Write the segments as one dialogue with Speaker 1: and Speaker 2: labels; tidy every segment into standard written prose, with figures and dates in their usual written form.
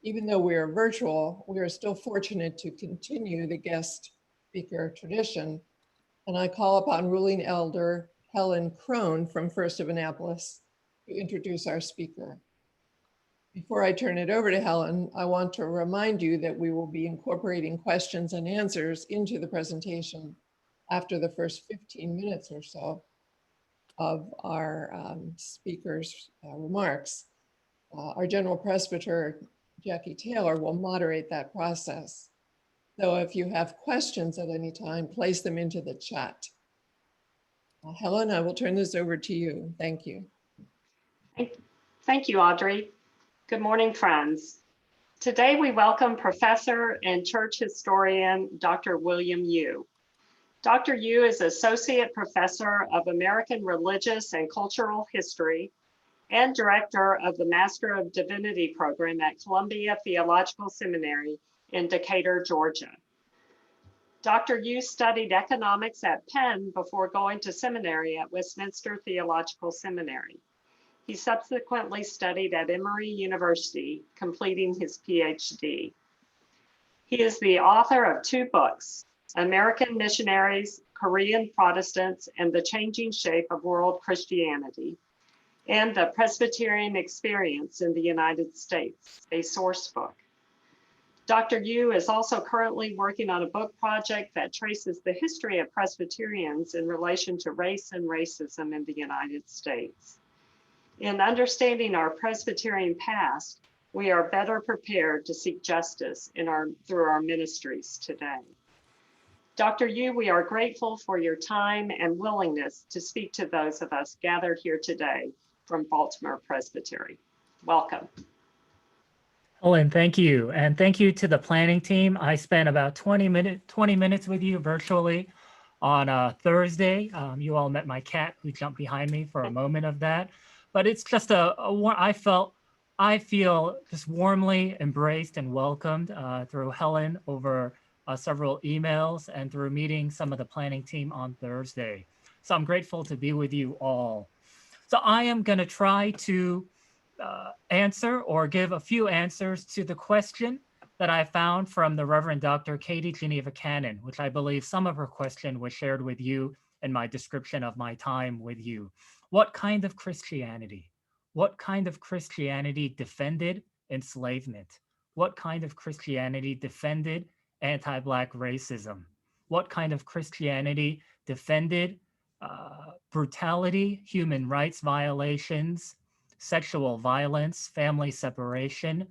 Speaker 1: Even though we are virtual, we are still fortunate to continue the guest speaker tradition. And I call upon ruling elder Helen Crone from First of Annapolis to introduce our speaker. Before I turn it over to Helen, I want to remind you that we will be incorporating questions and answers into the presentation after the first 15 minutes or so of our speaker's remarks. Our General Presbyter, Jackie Taylor, will moderate that process. So if you have questions at any time, place them into the chat. Helen, I will turn this over to you. Thank you.
Speaker 2: Thank you, Audrey. Good morning, friends. Today we welcome Professor and Church Historian, Dr. William Yu. Dr. Yu is Associate Professor of American Religious and Cultural History and Director of the Master of Divinity Program at Columbia Theological Seminary in Decatur, Georgia. Dr. Yu studied economics at Penn before going to seminary at Westminster Theological Seminary. He subsequently studied at Emory University, completing his PhD. He is the author of 2 books, American Missionaries, Korean Protestants, and the Changing Shape of World Christianity, and the Presbyterian Experience in the United States, a Sourcebook. Dr. Yu is also currently working on a book project that traces the history of Presbyterians in relation to race and racism in the United States. In understanding our Presbyterian past, we are better prepared to seek justice through our ministries today. Dr. Yu, we are grateful for your time and willingness to speak to those of us gathered here today from Baltimore Presbytery. Welcome.
Speaker 3: Helen, thank you. And thank you to the planning team. I spent about 20 minutes with you virtually on Thursday. You all met my cat who jumped behind me for a moment of that. But it's just I feel just warmly embraced and welcomed through Helen over several emails and through meeting some of the planning team on Thursday. So I'm grateful to be with you all. So I am going to try to answer or give a few answers to the question that I found from the Reverend Dr. Katie Geneva Cannon, which I believe some of her question was shared with you in my description of my time with you. What kind of Christianity? What kind of Christianity defended enslavement? What kind of Christianity defended anti-Black racism? What kind of Christianity defended brutality, human rights violations, sexual violence, family separation,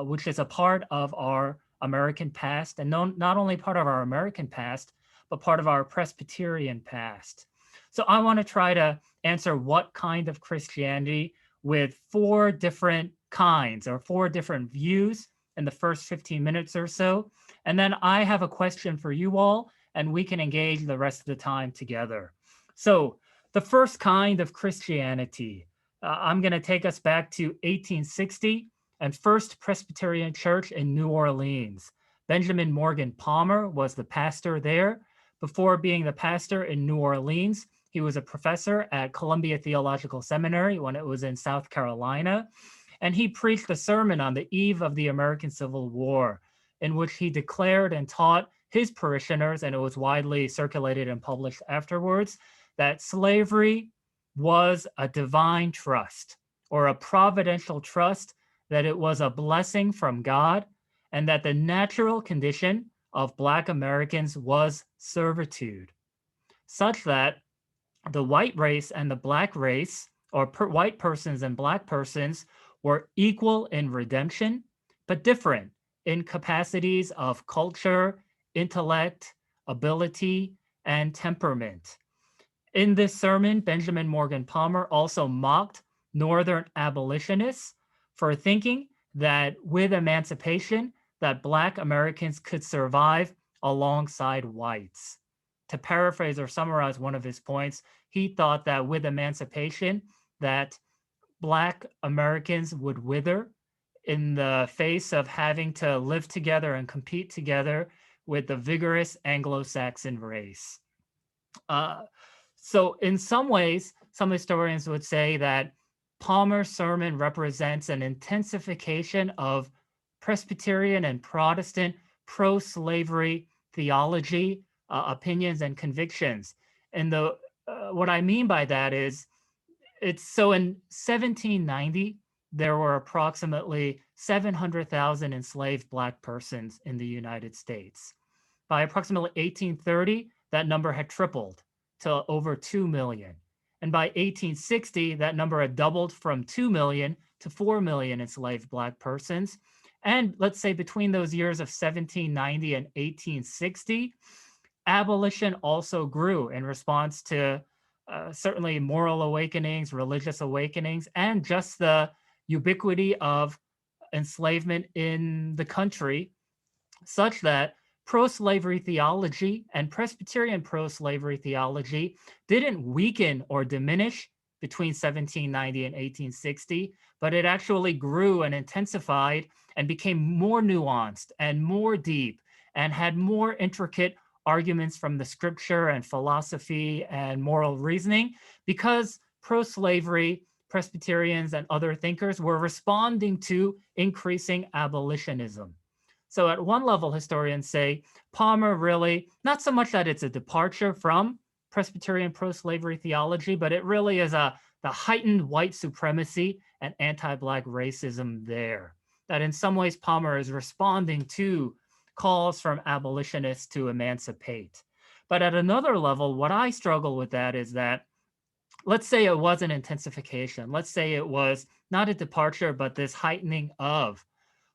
Speaker 3: which is a part of our American past, and not only part of our American past, but part of our Presbyterian past. So I want to try to answer what kind of Christianity with 4 different kinds or 4 different views in the first 15 minutes or so. And then I have a question for you all, and we can engage the rest of the time together. So the first kind of Christianity, I'm going to take us back to 1860 and First Presbyterian Church in New Orleans. Benjamin Morgan Palmer was the pastor there. Before being the pastor in New Orleans, he was a professor at Columbia Theological Seminary when it was in South Carolina. And he preached a sermon on the eve of the American Civil War, in which he declared and taught his parishioners, and it was widely circulated and published afterwards, that slavery was a divine trust or a providential trust, that it was a blessing from God, and that the natural condition of Black Americans was servitude, such that the white race and the Black race, or white persons and Black persons, were equal in redemption, but different in capacities of culture, intellect, ability, and temperament. In this sermon, Benjamin Morgan Palmer also mocked Northern abolitionists for thinking that with emancipation, that Black Americans could survive alongside whites. To paraphrase or summarize one of his points, he thought that with emancipation, that Black Americans would wither in the face of having to live together and compete together with the vigorous Anglo-Saxon race. So in some ways, some historians would say that Palmer's sermon represents an intensification of Presbyterian and Protestant pro-slavery theology, opinions, and convictions. And what I mean by that is, so in 1790, there were approximately 700,000 enslaved Black persons in the United States. By approximately 1830, that number had tripled to over 2 million. And by 1860, that number had doubled from 2 million to 4 million enslaved Black persons. And let's say between those years of 1790 and 1860, abolition also grew in response to certainly moral awakenings, religious awakenings, and just the ubiquity of enslavement in the country, such that pro-slavery theology and Presbyterian pro-slavery theology didn't weaken or diminish between 1790 and 1860, but it actually grew and intensified and became more nuanced and more deep and had more intricate arguments from the scripture and philosophy and moral reasoning, because pro-slavery Presbyterians and other thinkers were responding to increasing abolitionism. So at one level, historians say Palmer really, not so much that it's a departure from Presbyterian pro-slavery theology, but it really is the heightened white supremacy and anti-Black racism there. That in some ways Palmer is responding to calls from abolitionists to emancipate. But at another level, what I struggle with that is that, let's say it was an intensification. Let's say it was not a departure, but this heightening of.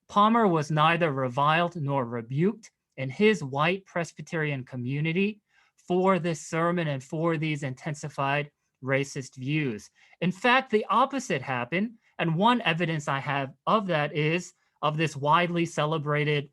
Speaker 3: Palmer was neither reviled nor rebuked in his white Presbyterian community for this sermon and for these intensified racist views. In fact, the opposite happened. And one evidence I have of that is of this widely celebrated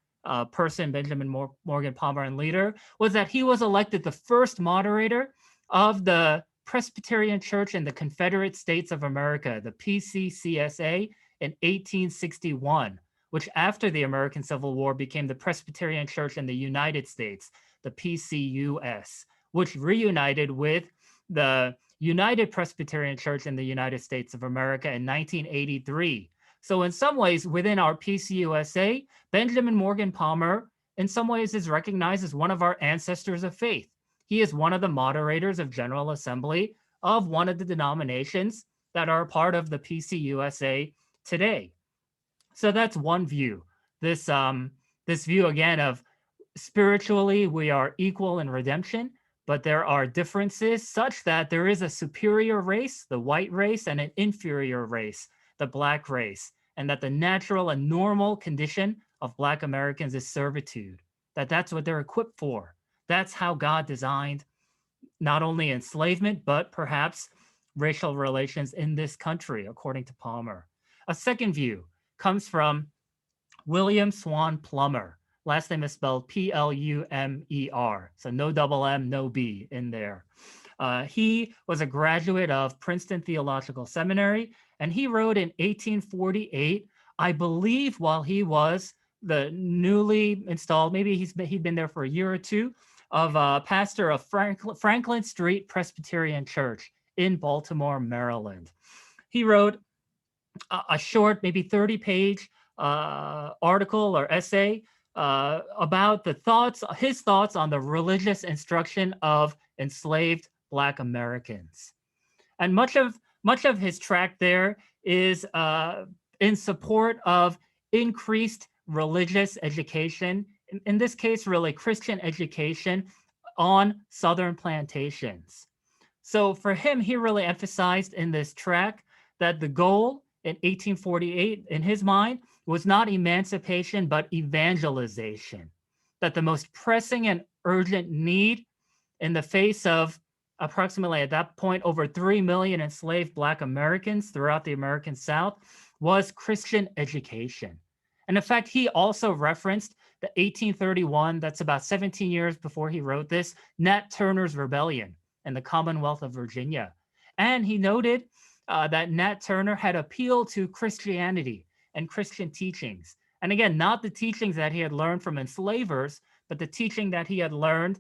Speaker 3: person, Benjamin Morgan Palmer, and leader, was that he was elected the first moderator of the Presbyterian Church in the Confederate States of America, the PCCSA, in 1861, which after the American Civil War became the Presbyterian Church in the United States, the PCUS, which reunited with the United Presbyterian Church in the United States of America in 1983. So in some ways, within our PCUSA, Benjamin Morgan Palmer, in some ways, is recognized as one of our ancestors of faith. He is one of the moderators of General Assembly of one of the denominations that are a part of the PCUSA today. So that's one view. This view, again, of spiritually we are equal in redemption, but there are differences such that there is a superior race, the white race, and an inferior race, the Black race, and that the natural and normal condition of Black Americans is servitude, that's what they're equipped for. That's how God designed not only enslavement, but perhaps racial relations in this country, according to Palmer. A second view comes from William Swan Plummer. Last name is spelled P-L-U-M-E-R. So no double M, no B in there. He was a graduate of Princeton Theological Seminary, and he wrote in 1848, I believe while he was the newly installed, maybe he'd been there for a year or two, of pastor of Franklin Street Presbyterian Church in Baltimore, Maryland. He wrote a short, maybe 30-page article or essay about his thoughts on the religious instruction of enslaved Black Americans. And much of his tract there is in support of increased religious education, in this case, really Christian education on Southern plantations. So for him, he really emphasized in this tract that the goal in 1848, in his mind, was not emancipation, but evangelization. That the most pressing and urgent need in the face of approximately at that point over 3 million enslaved Black Americans throughout the American South was Christian education. And in fact, he also referenced the 1831, that's about 17 years before he wrote this, Nat Turner's Rebellion in the Commonwealth of Virginia. And he noted that Nat Turner had appealed to Christianity and Christian teachings. And again, not the teachings that he had learned from enslavers, but the teaching that he had learned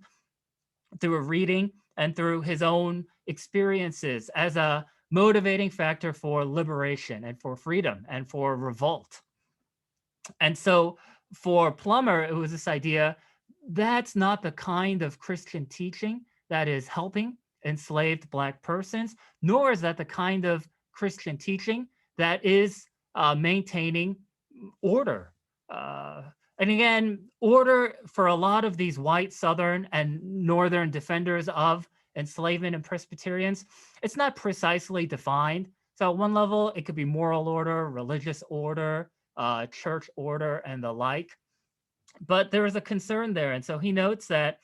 Speaker 3: through reading and through his own experiences as a motivating factor for liberation and for freedom and for revolt. And so for Plummer, it was this idea that's not the kind of Christian teaching that is helping enslaved Black persons, nor is that the kind of Christian teaching that is maintaining order. And again, order for a lot of these white Southern and Northern defenders of enslavement and Presbyterians, it's not precisely defined. So at one level, it could be moral order, religious order, church order, and the like. But there is a concern there. And so he notes that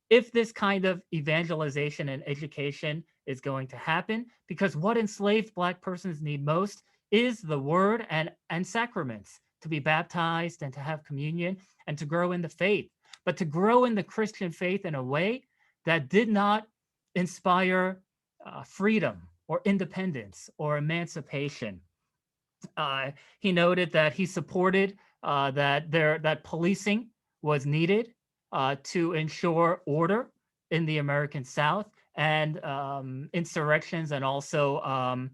Speaker 3: if this kind of evangelization and education is going to happen, because what enslaved Black persons need most is the word and sacraments, to be baptized and to have communion and to grow in the faith, but to grow in the Christian faith in a way that did not inspire freedom or independence or emancipation. He noted that he supported that policing was needed to ensure order in the American South, and insurrections and also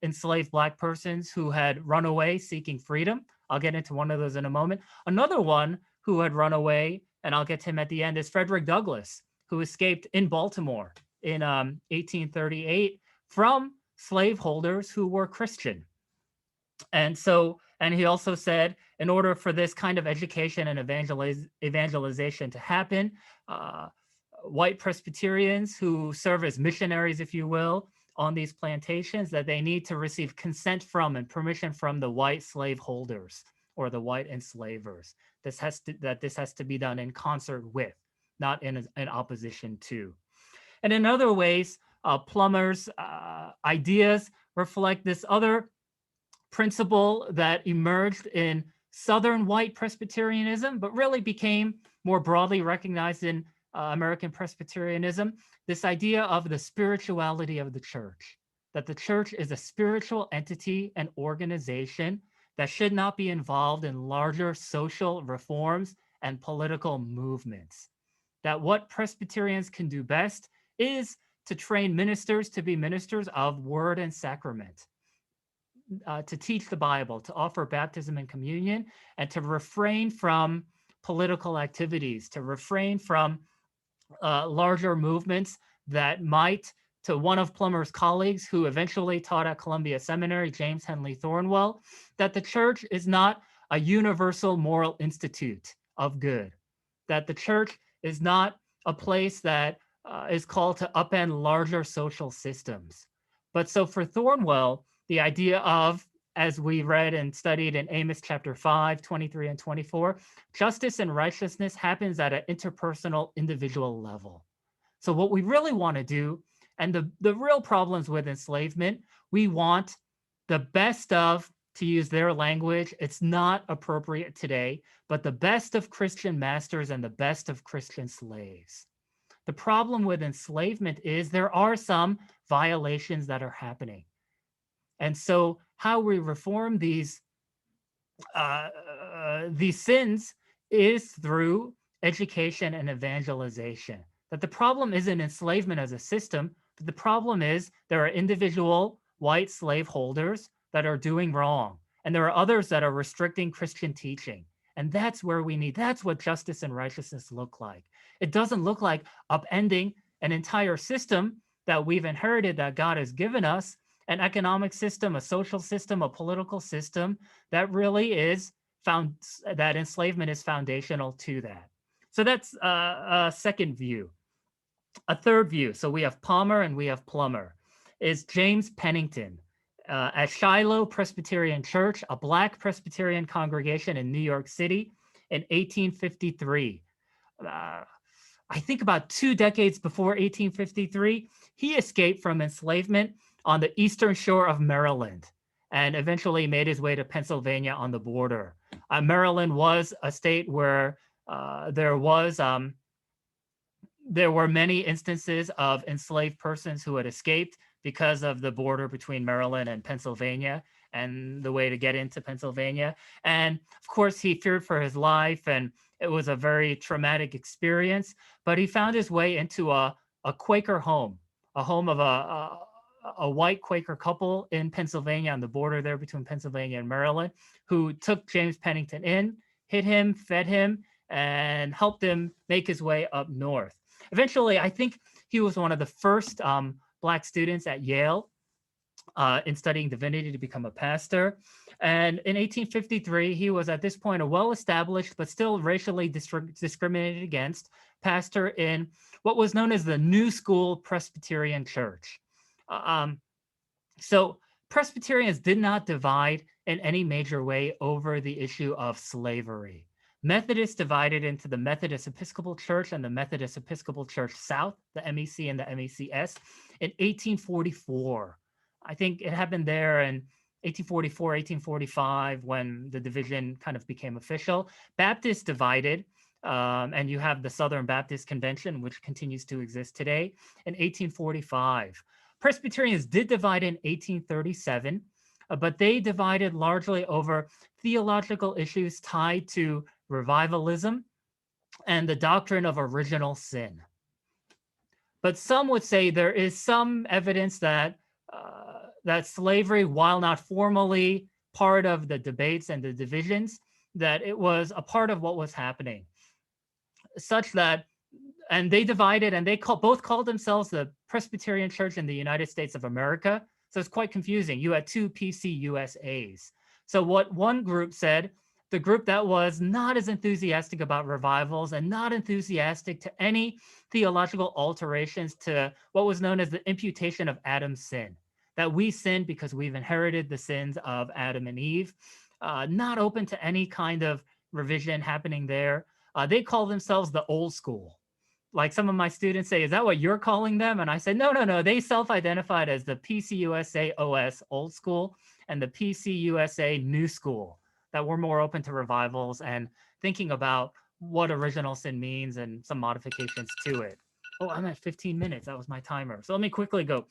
Speaker 3: enslaved Black persons who had run away seeking freedom. I'll get into one of those in a moment. Another one who had run away, and I'll get to him at the end, is Frederick Douglass, who escaped in Baltimore in 1838 from slaveholders who were Christian. And he also said, in order for this kind of education and evangelization to happen, white Presbyterians who serve as missionaries, if you will, on these plantations, that they need to receive consent from and permission from the white slaveholders or the white enslavers. This has to be done in concert with, not in opposition to. And in other ways, Plummer's ideas reflect this other principle that emerged in Southern white Presbyterianism, but really became more broadly recognized in American Presbyterianism, this idea of the spirituality of the church, that the church is a spiritual entity and organization that should not be involved in larger social reforms and political movements, that what Presbyterians can do best is to train ministers to be ministers of word and sacrament, to teach the Bible, to offer baptism and communion, and to refrain from political activities, to refrain from larger movements that might, to one of Plummer's colleagues who eventually taught at Columbia Seminary, James Henley Thornwell, that the church is not a universal moral institute of good, that the church is not a place that is called to upend larger social systems. But so for Thornwell, the idea of, as we read and studied in Amos chapter 5, 23 and 24, justice and righteousness happens at an interpersonal, individual level. So what we really want to do, and the real problems with enslavement, we want the best of, to use their language, it's not appropriate today, but the best of Christian masters and the best of Christian slaves. The problem with enslavement is there are some violations that are happening. And so how we reform these sins is through education and evangelization. That the problem isn't enslavement as a system, but the problem is there are individual white slaveholders that are doing wrong, and there are others that are restricting Christian teaching. And that's where we need, that's what justice and righteousness look like. It doesn't look like upending an entire system that we've inherited, that God has given us, an economic system, a social system, a political system that really is found, that enslavement is foundational to that. So that's a second view. A third view, so we have Palmer and we have Plummer, is James Pennington at Shiloh Presbyterian Church, a Black Presbyterian congregation in New York City in 1853. I think about 2 decades before 1853, he escaped from enslavement on the eastern shore of Maryland and eventually made his way to Pennsylvania on the border. Maryland was a state where there were many instances of enslaved persons who had escaped because of the border between Maryland and Pennsylvania and the way to get into Pennsylvania. And of course, he feared for his life, and it was a very traumatic experience, but he found his way into a Quaker home, a home of a white Quaker couple in Pennsylvania, on the border there between Pennsylvania and Maryland, who took James Pennington in, hid him, fed him, and helped him make his way up north. Eventually, I think he was one of the first Black students at Yale in studying divinity to become a pastor. And in 1853, he was at this point a well-established but still racially discriminated against pastor in what was known as the New School Presbyterian Church. So Presbyterians did not divide in any major way over the issue of slavery. Methodists divided into the Methodist Episcopal Church and the Methodist Episcopal Church South, the MEC and the MECS, in 1844. I think it happened there in 1844, 1845, when the division kind of became official. Baptists divided, and you have the Southern Baptist Convention, which continues to exist today, in 1845. Presbyterians did divide in 1837, but they divided largely over theological issues tied to revivalism and the doctrine of original sin. But some would say there is some evidence that that slavery, while not formally part of the debates and the divisions, that it was a part of what was happening, such that, and they divided, and they both called themselves the Presbyterian Church in the United States of America. So it's quite confusing. You had two PCUSAs. So what one group said, the group that was not as enthusiastic about revivals and not enthusiastic to any theological alterations to what was known as the imputation of Adam's sin, that we sin because we've inherited the sins of Adam and Eve, not open to any kind of revision happening there. They call themselves the old school. Like some of my students say, is that what you're calling them? And I said, no. They self-identified as the PCUSA OS old school and the PCUSA new school, that we're more open to revivals and thinking about what original sin means and some modifications to it. Oh, I'm at 15 minutes. That was my timer. So let me quickly go.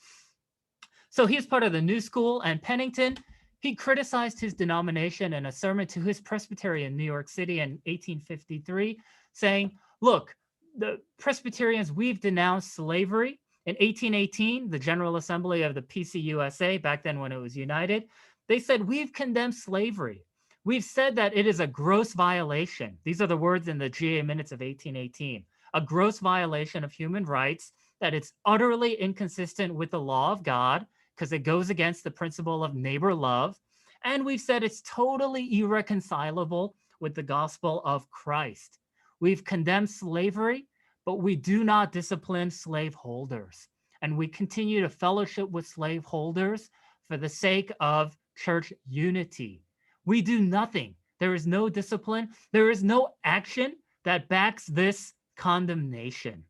Speaker 3: So he's part of the new school, and Pennington, he criticized his denomination in a sermon to his presbytery in New York City in 1853, saying, look, the Presbyterians, we've denounced slavery. In 1818, the General Assembly of the PCUSA, back then when it was united, they said, we've condemned slavery. We've said that it is a gross violation. These are the words in the GA minutes of 1818. A gross violation of human rights, that it's utterly inconsistent with the law of God because it goes against the principle of neighbor love. And we've said it's totally irreconcilable with the gospel of Christ. We've condemned slavery, but we do not discipline slaveholders. And we continue to fellowship with slaveholders for the sake of church unity. We do nothing. There is no discipline. There is no action that backs this condemnation.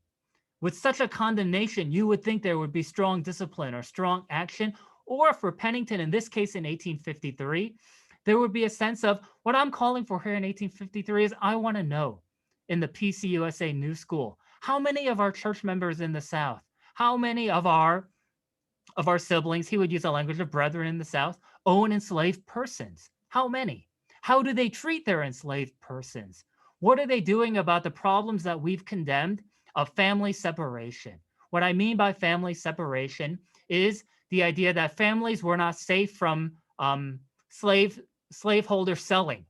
Speaker 3: With such a condemnation, you would think there would be strong discipline or strong action, or for Pennington, in this case in 1853, there would be a sense of what I'm calling for here in 1853 is I want to know in the PCUSA New School, how many of our church members in the South, how many of our siblings, he would use the language of brethren in the South, own enslaved persons? How many? How do they treat their enslaved persons? What are they doing about the problems that we've condemned of family separation? What I mean by family separation is the idea that families were not safe from slaveholder selling.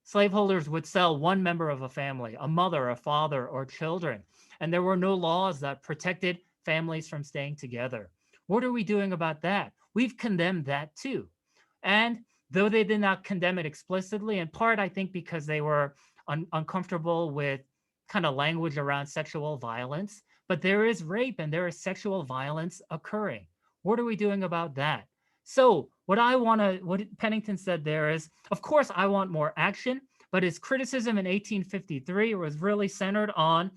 Speaker 3: Slaveholders would sell one member of a family, a mother, a father, or children, and there were no laws that protected families from staying together. What are we doing about that? We've condemned that too. And though they did not condemn it explicitly, in part, I think because they were uncomfortable with kind of language around sexual violence, but there is rape and there is sexual violence occurring. What are we doing about that? So what Pennington said there is, of course, I want more action, but his criticism in 1853 was really centered on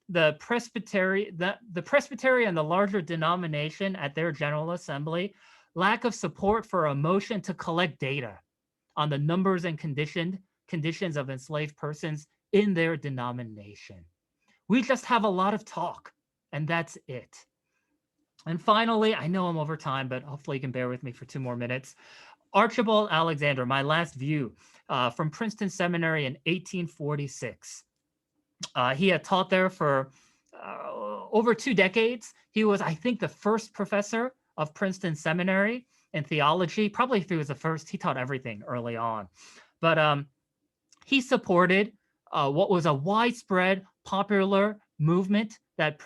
Speaker 3: the Presbytery and the larger denomination at their General Assembly, lack of support for a motion to collect data on the numbers and conditions of enslaved persons in their denomination. We just have a lot of talk, and that's it. And finally, I know I'm over time, but hopefully you can bear with me for 2 more minutes. Archibald Alexander, my last view, from Princeton Seminary in 1846. He had taught there for over 2 decades. He was, I think, the first professor of Princeton Seminary in theology. Probably if he was the first, he taught everything early on. But he supported what was a widespread popular movement that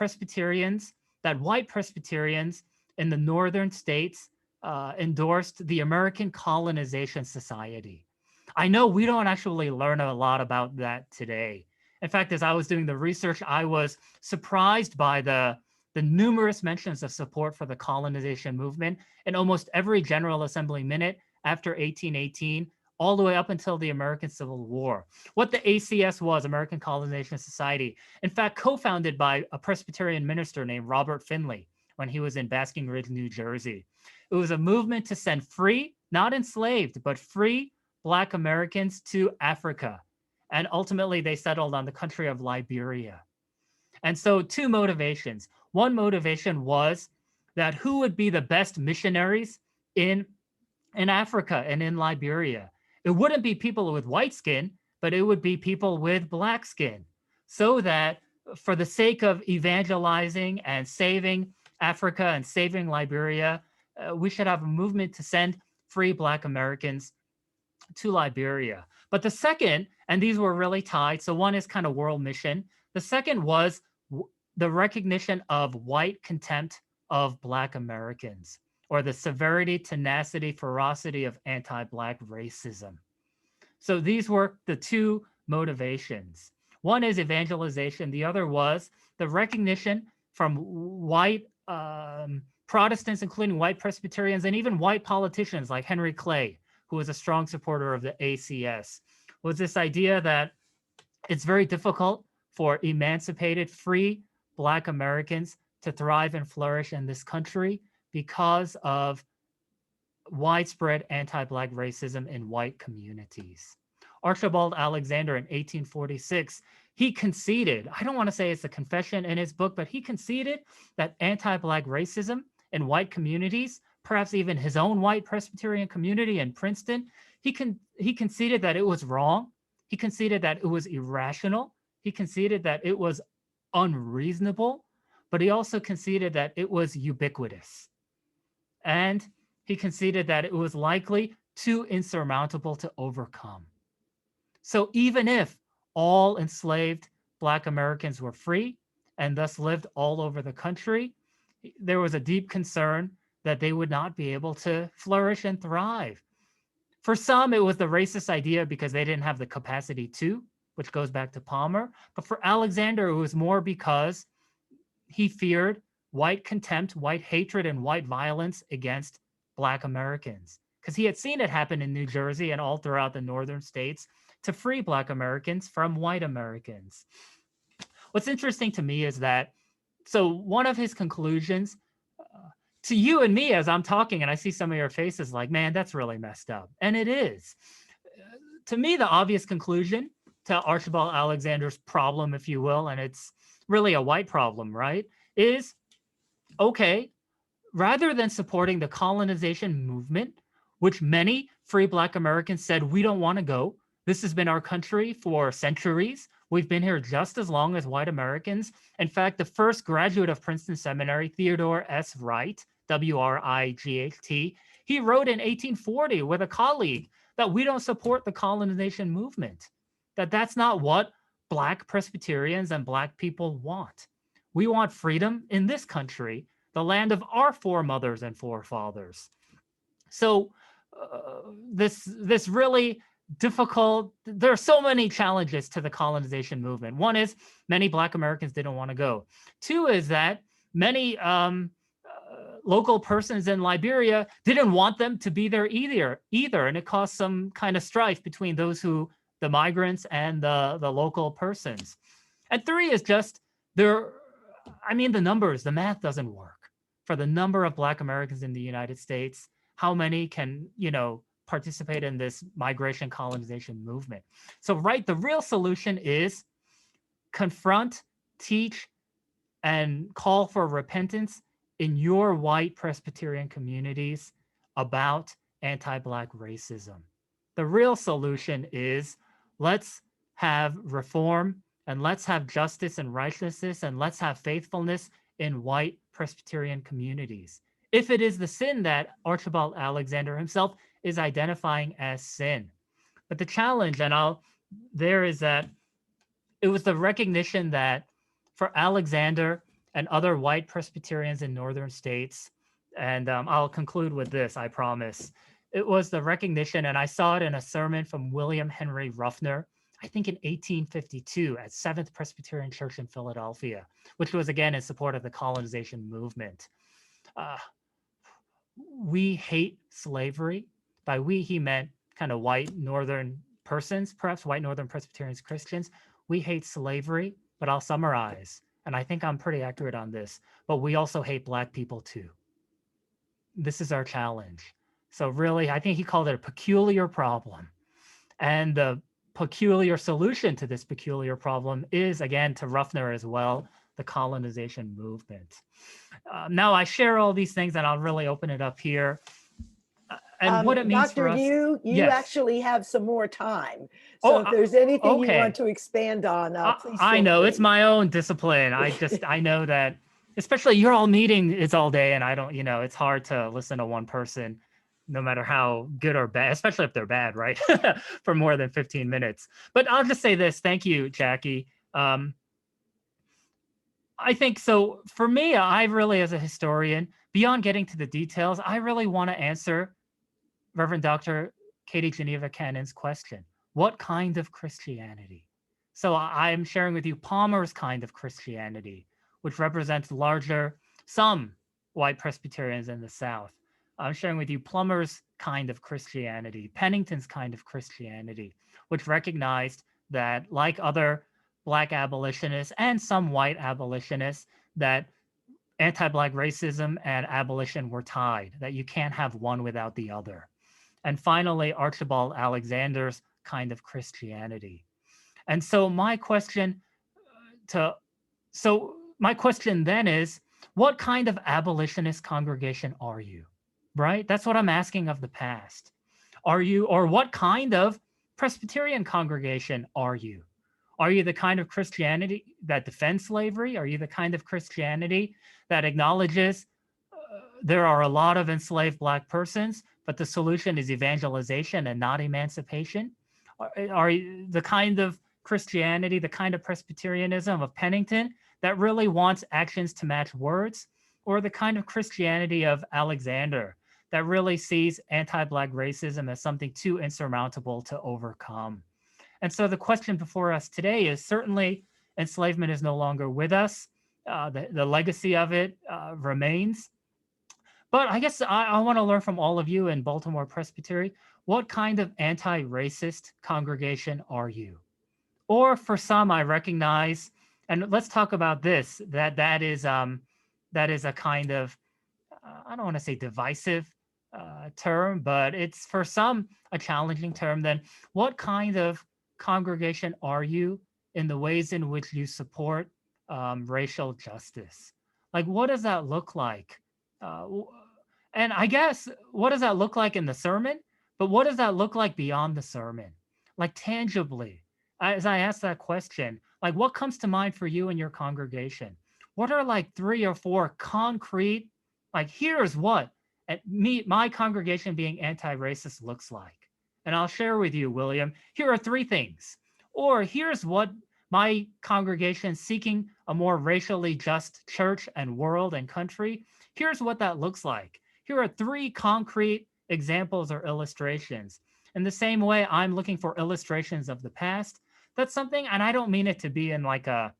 Speaker 3: white Presbyterians in the northern states endorsed the American Colonization Society. I know we don't actually learn a lot about that today. In fact, as I was doing the research, I was surprised by the numerous mentions of support for the colonization movement in almost every General Assembly minute after 1818, all the way up until the American Civil War. What the ACS was, American Colonization Society, in fact, co-founded by a Presbyterian minister named Robert Finley when he was in Basking Ridge, New Jersey. It was a movement to send free, not enslaved, but free Black Americans to Africa. And ultimately, they settled on the country of Liberia. And so two motivations. One motivation was that who would be the best missionaries in Africa and in Liberia? It wouldn't be people with white skin, but it would be people with Black skin. So that for the sake of evangelizing and saving Africa and saving Liberia, we should have a movement to send free Black Americans to Liberia. But the second, and these were really tied, so one is kind of world mission. The second was the recognition of white contempt of Black Americans, or the severity, tenacity, ferocity of anti-Black racism. So these were the two motivations. One is evangelization. The other was the recognition from white Protestants, including white Presbyterians, and even white politicians like Henry Clay, who was a strong supporter of the ACS, was this idea that it's very difficult for emancipated, free Black Americans to thrive and flourish in this country because of widespread anti-Black racism in white communities. Archibald Alexander in 1846, he conceded, I don't want to say it's a confession in his book, but he conceded that anti-Black racism in white communities, perhaps even his own white Presbyterian community in Princeton, he conceded that it was wrong. He conceded that it was irrational. He conceded that it was unreasonable, but he also conceded that it was ubiquitous. And he conceded that it was likely too insurmountable to overcome. So even if all enslaved Black Americans were free and thus lived all over the country, there was a deep concern that they would not be able to flourish and thrive. For some, it was the racist idea because they didn't have the capacity to, which goes back to Palmer. But for Alexander, it was more because he feared white contempt, white hatred, and white violence against Black Americans, because he had seen it happen in New Jersey and all throughout the northern states to free Black Americans from white Americans. What's interesting to me is that, so one of his conclusions, to you and me as I'm talking and I see some of your faces like, man, that's really messed up. And it is. To me, the obvious conclusion to Archibald Alexander's problem, if you will, and it's really a white problem, right, is, okay, rather than supporting the colonization movement, which many free Black Americans said, we don't want to go. This has been our country for centuries. We've been here just as long as white Americans. In fact, the first graduate of Princeton Seminary, Theodore S. Wright, W-R-I-G-H-T, he wrote in 1840 with a colleague that we don't support the colonization movement, that that's not what Black Presbyterians and Black people want. We want freedom in this country, the land of our foremothers and forefathers. So this really difficult, there are so many challenges to the colonization movement. One is many Black Americans didn't want to go. Two is that many local persons in Liberia didn't want them to be there either, and it caused some kind of strife between the migrants and the local persons. And three is just the numbers, the math doesn't work. For the number of Black Americans in the United States, how many can, participate in this migration colonization movement? So, right, the real solution is confront, teach, and call for repentance in your white Presbyterian communities about anti-Black racism. The real solution is let's have reform and let's have justice and righteousness and let's have faithfulness in white Presbyterian communities. if it is the sin that Archibald Alexander himself is identifying as sin. But the challenge, there is that it was the recognition that for Alexander and other white Presbyterians in northern states, and I'll conclude with this, I promise. It was the recognition, and I saw it in a sermon from William Henry Ruffner, I think in 1852 at Seventh Presbyterian Church in Philadelphia, which was again in support of the colonization movement. We hate slavery. By we, he meant kind of white northern persons, perhaps white northern Presbyterians, Christians. We hate slavery, but I'll summarize, and I think I'm pretty accurate on this, but we also hate Black people too. This is our challenge. So really, I think he called it a peculiar problem. And the peculiar solution to this peculiar problem is, again, to Ruffner as well, the colonization movement. Now I share all these things and I'll really open it up here. And what it means
Speaker 4: Dr.
Speaker 3: for us.
Speaker 4: You
Speaker 3: Yes.
Speaker 4: actually have some more time. So if there's anything you want to expand on, please.
Speaker 3: I know it's my own discipline. I know that, especially you're all meeting, it's all day and I don't, it's hard to listen to one person, no matter how good or bad, especially if they're bad, right? For more than 15 minutes. But I'll just say this. Thank you, Jackie. I think so. For me, I really, as a historian, beyond getting to the details, I really want to answer Reverend Dr. Katie Geneva Cannon's question. What kind of Christianity? So I'm sharing with you Palmer's kind of Christianity, which represents some white Presbyterians in the South. I'm sharing with you Plummer's kind of Christianity, Pennington's kind of Christianity, which recognized that, like other Black abolitionists and some white abolitionists, that anti-Black racism and abolition were tied, that you can't have one without the other. And finally, Archibald Alexander's kind of Christianity. And so my question then is, what kind of abolitionist congregation are you? Right? That's what I'm asking of the past. Are you, or what kind of Presbyterian congregation are you? Are you the kind of Christianity that defends slavery? Are you the kind of Christianity that acknowledges there are a lot of enslaved Black persons, but the solution is evangelization and not emancipation? Are you the kind of Christianity, the kind of Presbyterianism of Pennington that really wants actions to match words? Or the kind of Christianity of Alexander that really sees anti-Black racism as something too insurmountable to overcome? And so the question before us today is, certainly enslavement is no longer with us. The legacy of it remains. But I guess I want to learn from all of you in Baltimore Presbytery, what kind of anti-racist congregation are you? Or for some, I recognize, and let's talk about this, that is a kind of, I don't want to say divisive term, but it's for some a challenging term. Then what kind of congregation are you in the ways in which you support racial justice? Like, what does that look like? And I guess, what does that look like in the sermon? But what does that look like beyond the sermon? Like tangibly, as I ask that question, like what comes to mind for you and your congregation? What are like 3 or 4 concrete, like here's what my congregation being anti-racist looks like? And I'll share with you, William, here are 3 things. Or here's what my congregation seeking a more racially just church and world and country, here's what that looks like. Here are 3 concrete examples or illustrations. In the same way, I'm looking for illustrations of the past. That's something, and I don't mean it to be in like a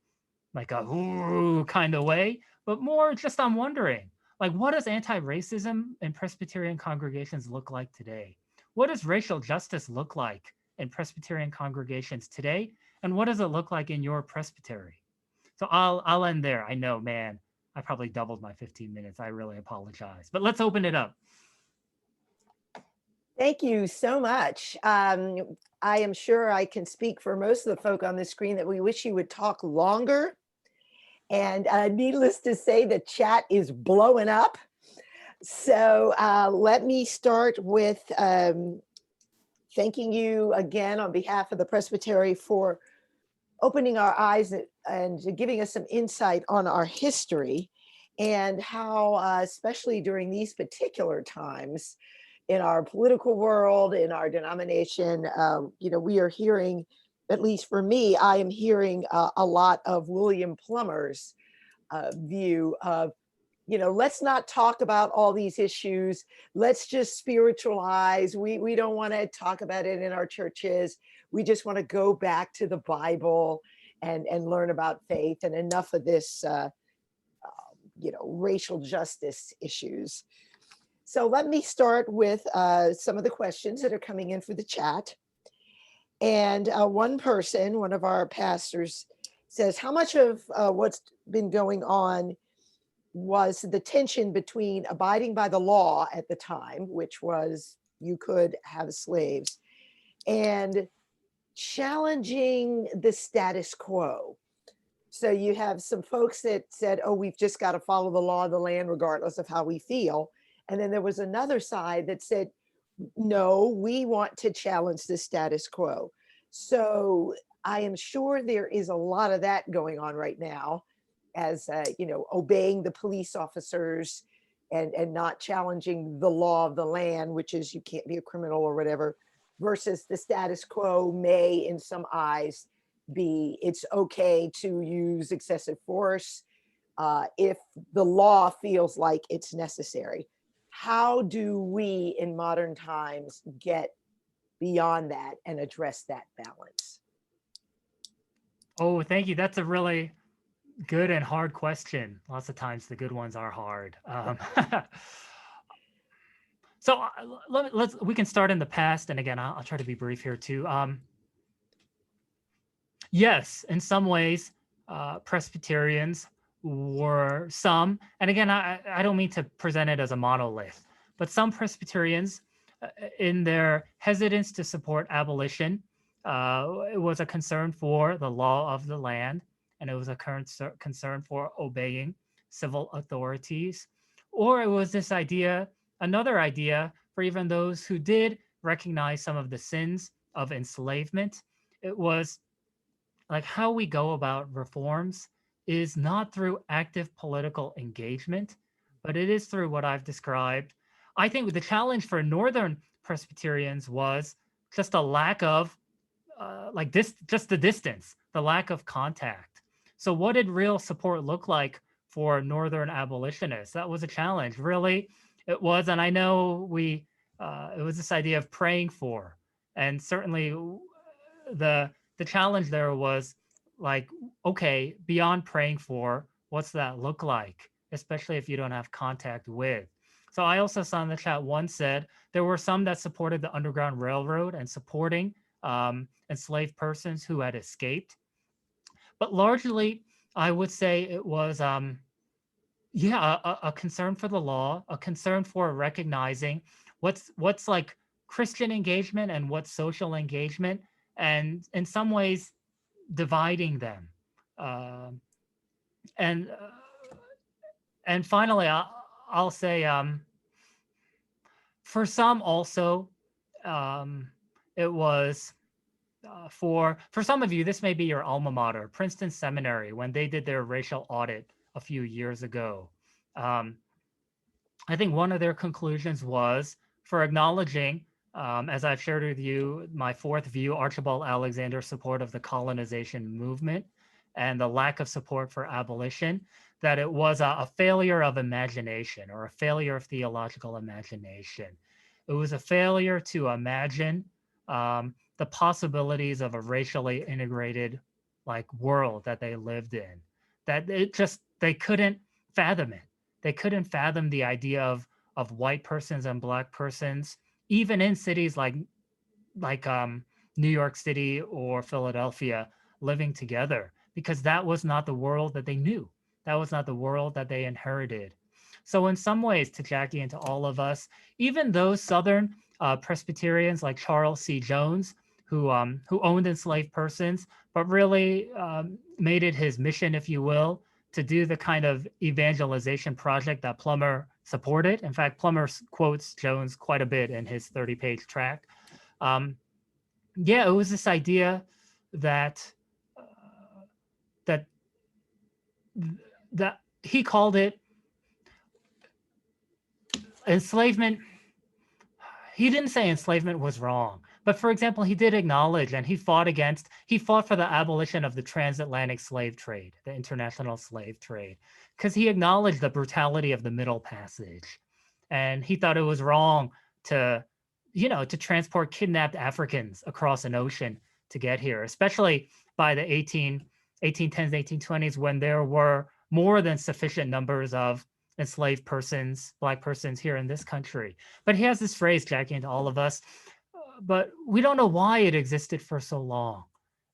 Speaker 3: ooh kind of way, but more just I'm wondering, like, what does anti-racism in Presbyterian congregations look like today? What does racial justice look like in Presbyterian congregations today? And what does it look like in your presbytery? So I'll end there. I know, man, I probably doubled my 15 minutes. I really apologize, but let's open it up.
Speaker 4: Thank you so much. I am sure I can speak for most of the folk on the screen that we wish you would talk longer. And needless to say, the chat is blowing up. So let me start with thanking you again on behalf of the Presbytery for opening our eyes and giving us some insight on our history. and how, especially during these particular times in our political world, in our denomination, we are hearing, at least for me, I am hearing a lot of William Plummer's view of, let's not talk about all these issues. Let's just spiritualize. We don't want to talk about it in our churches. We just want to go back to the Bible and learn about faith, and enough of this, racial justice issues. So let me start with some of the questions that are coming in for the chat. And one of our pastors says, how much of what's been going on was the tension between abiding by the law at the time, which was you could have slaves, and challenging the status quo? So you have some folks that said, oh, we've just got to follow the law of the land regardless of how we feel. And then there was another side that said, no, we want to challenge the status quo. So I am sure there is a lot of that going on right now, as obeying the police officers and not challenging the law of the land, which is you can't be a criminal or whatever, versus the status quo may, in some eyes, be it's okay to use excessive force if the law feels like it's necessary. How do we in modern times get beyond that and address that balance?
Speaker 3: Oh, thank you. That's a really good and hard question. Lots of times the good ones are hard. So we can start in the past. And again, I'll try to be brief here too. Yes, in some ways, Presbyterians were some, and again, I don't mean to present it as a monolith, but some Presbyterians in their hesitance to support abolition, it was a concern for the law of the land, and it was a concern for obeying civil authorities. Or it was this idea, another idea for even those who did recognize some of the sins of enslavement. It was like how we go about reforms is not through active political engagement, but it is through what I've described. I think the challenge for Northern Presbyterians was just a lack of just the distance, the lack of contact. So what did real support look like for Northern abolitionists? That was a challenge, really. It was, and I know it was this idea of praying for, and certainly the challenge there was like, okay, beyond praying for, what's that look like, especially if you don't have contact with. So I also saw in the chat, one said there were some that supported the Underground Railroad and supporting enslaved persons who had escaped. But largely, I would say it was, a concern for the law, a concern for recognizing what's like Christian engagement and what's social engagement, and in some ways dividing them. And finally, I'll say for some also, it was for some of you, this may be your alma mater, Princeton Seminary, when they did their racial audit a few years ago. I think one of their conclusions was for acknowledging, as I've shared with you, my fourth view, Archibald Alexander's support of the colonization movement and the lack of support for abolition, that it was a failure of imagination, or a failure of theological imagination. It was a failure to imagine the possibilities of a racially integrated world that they lived in, that they couldn't fathom it. They couldn't fathom the idea of white persons and black persons, even in cities like New York City or Philadelphia, living together, because that was not the world that they knew. That was not the world that they inherited. So in some ways, to Jackie and to all of us, even those Southern Presbyterians like Charles C. Jones, who owned enslaved persons, but really made it his mission, if you will, to do the kind of evangelization project that Plummer supported. In fact, Plummer quotes Jones quite a bit in his 30-page tract. It was this idea that that he called it enslavement, he didn't say enslavement was wrong. But for example, he did acknowledge and he fought for the abolition of the transatlantic slave trade, the international slave trade, because he acknowledged the brutality of the Middle Passage. And he thought it was wrong to, to transport kidnapped Africans across an ocean to get here, especially by the 1810s, 1820s, when there were more than sufficient numbers of enslaved persons, Black persons here in this country. But he has this phrase, Jackie, and to all of us, but we don't know why it existed for so long.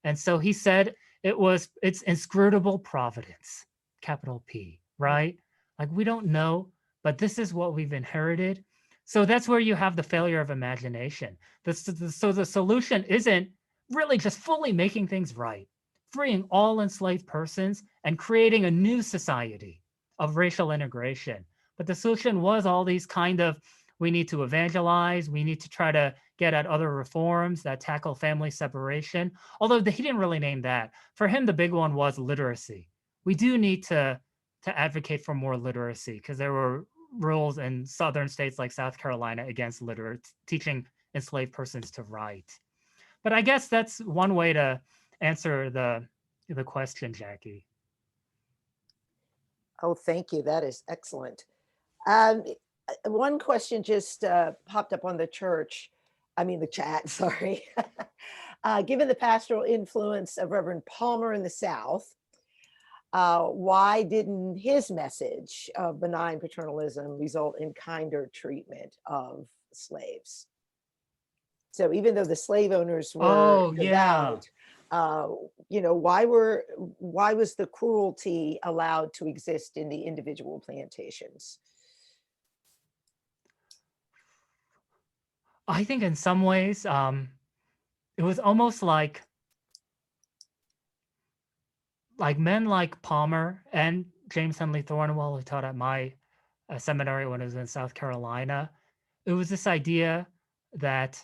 Speaker 3: And so he said it's inscrutable providence, capital P, right? Like, we don't know, but this is what we've inherited. So that's where you have the failure of imagination. So the solution isn't really just fully making things right, freeing all enslaved persons and creating a new society of racial integration. But the solution was all these kind of, we need to evangelize, we need to try to get at other reforms that tackle family separation, although he didn't really name that. For him, the big one was literacy. We do need to advocate for more literacy, because there were rules in southern states like South Carolina against teaching enslaved persons to write. But I guess that's one way to answer the question, Jackie.
Speaker 4: Oh, thank you. That is excellent. One question just popped up on the chat, sorry. Given the pastoral influence of Reverend Palmer in the South, why didn't his message of benign paternalism result in kinder treatment of slaves? So even though the slave owners were devout, why was the cruelty allowed to exist in the individual plantations?
Speaker 3: I think in some ways, it was almost like men like Palmer and James Henley Thornwell, who taught at my seminary when I was in South Carolina. It was this idea that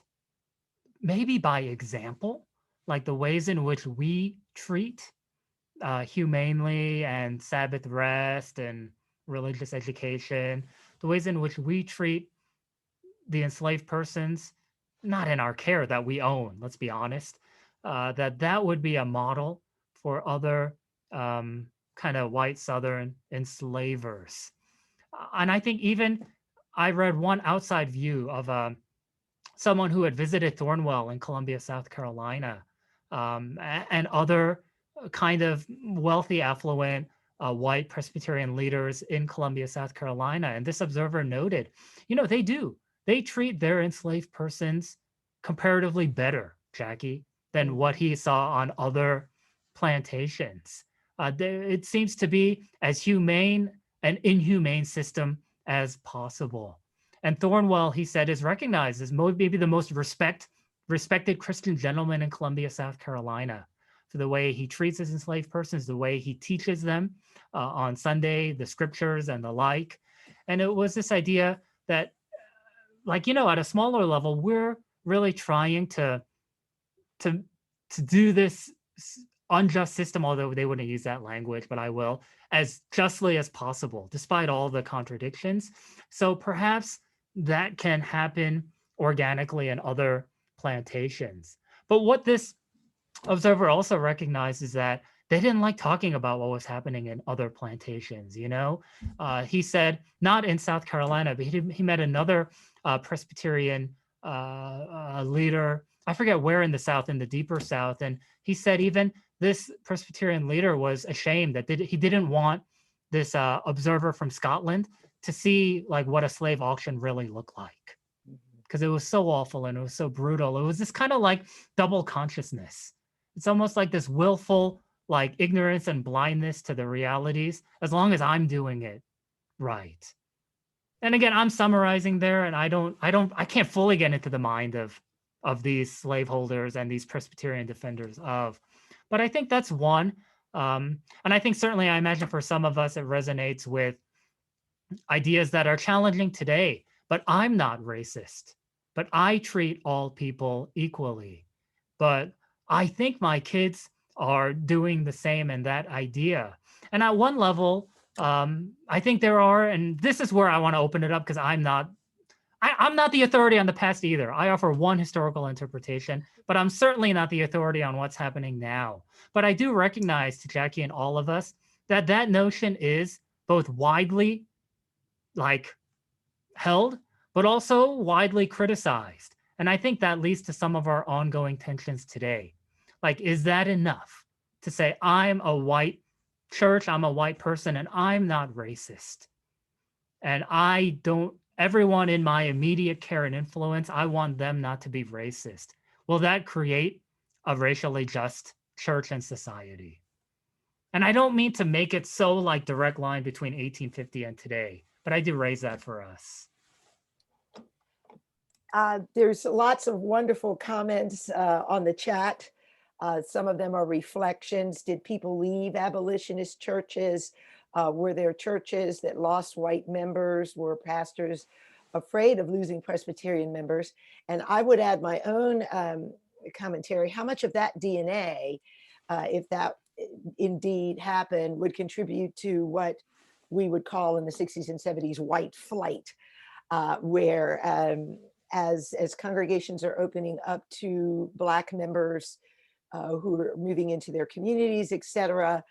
Speaker 3: maybe by example, like the ways in which we treat humanely and Sabbath rest and religious education, the ways in which we treat the enslaved persons, not in our care, that we own, let's be honest, that would be a model for other kind of white Southern enslavers. And I think even I read one outside view of someone who had visited Thornwell in Columbia, South Carolina, and other kind of wealthy, affluent white Presbyterian leaders in Columbia, South Carolina. And this observer noted, they treat their enslaved persons comparatively better, Jackie, than what he saw on other plantations. It seems to be as humane an inhumane system as possible. And Thornwell, he said, is recognized as maybe the most respected Christian gentleman in Columbia, South Carolina, for the way he treats his enslaved persons, the way he teaches them on Sunday, the scriptures and the like. And it was this idea that, at a smaller level, we're really trying to do this unjust system, although they wouldn't use that language, but I will, as justly as possible, despite all the contradictions. So perhaps that can happen organically in other plantations. But what this observer also recognized is that they didn't like talking about what was happening in other plantations. He said, not in South Carolina, but he met another Presbyterian leader, I forget where in the South, in the deeper South, and he said even this Presbyterian leader was ashamed that he didn't want this observer from Scotland to see what a slave auction really looked like, because it was so awful and it was so brutal. It was this kind of double consciousness. It's almost like this willful ignorance and blindness to the realities, as long as I'm doing it right. And again, I'm summarizing there, and I can't fully get into the mind of these slaveholders and these Presbyterian defenders of, but I think that's one. And I think certainly, I imagine for some of us, it resonates with ideas that are challenging today. But I'm not racist, but I treat all people equally. But I think my kids are doing the same in that idea. And at one level, I think there are, and this is where I want to open it up, because I'm not I'm not the authority on the past either. I offer one historical interpretation, but I'm certainly not the authority on what's happening now. But I do recognize, to Jackie and all of us, that that notion is both widely held, but also widely criticized. And I think that leads to some of our ongoing tensions today. Is that enough to say, I'm a white church, I'm a white person, and I'm not racist? And everyone in my immediate care and influence, I want them not to be racist. Will that create a racially just church and society? And I don't mean to make it so direct line between 1850 and today, but I do raise that for us.
Speaker 4: There's lots of wonderful comments on the chat. Some of them are reflections. Did people leave abolitionist churches? Were there churches that lost white members? Were pastors afraid of losing Presbyterian members? And I would add my own commentary. How much of that DNA, if that indeed happened, would contribute to what we would call in the 60s and 70s white flight, where as congregations are opening up to Black members who are moving into their communities, et cetera,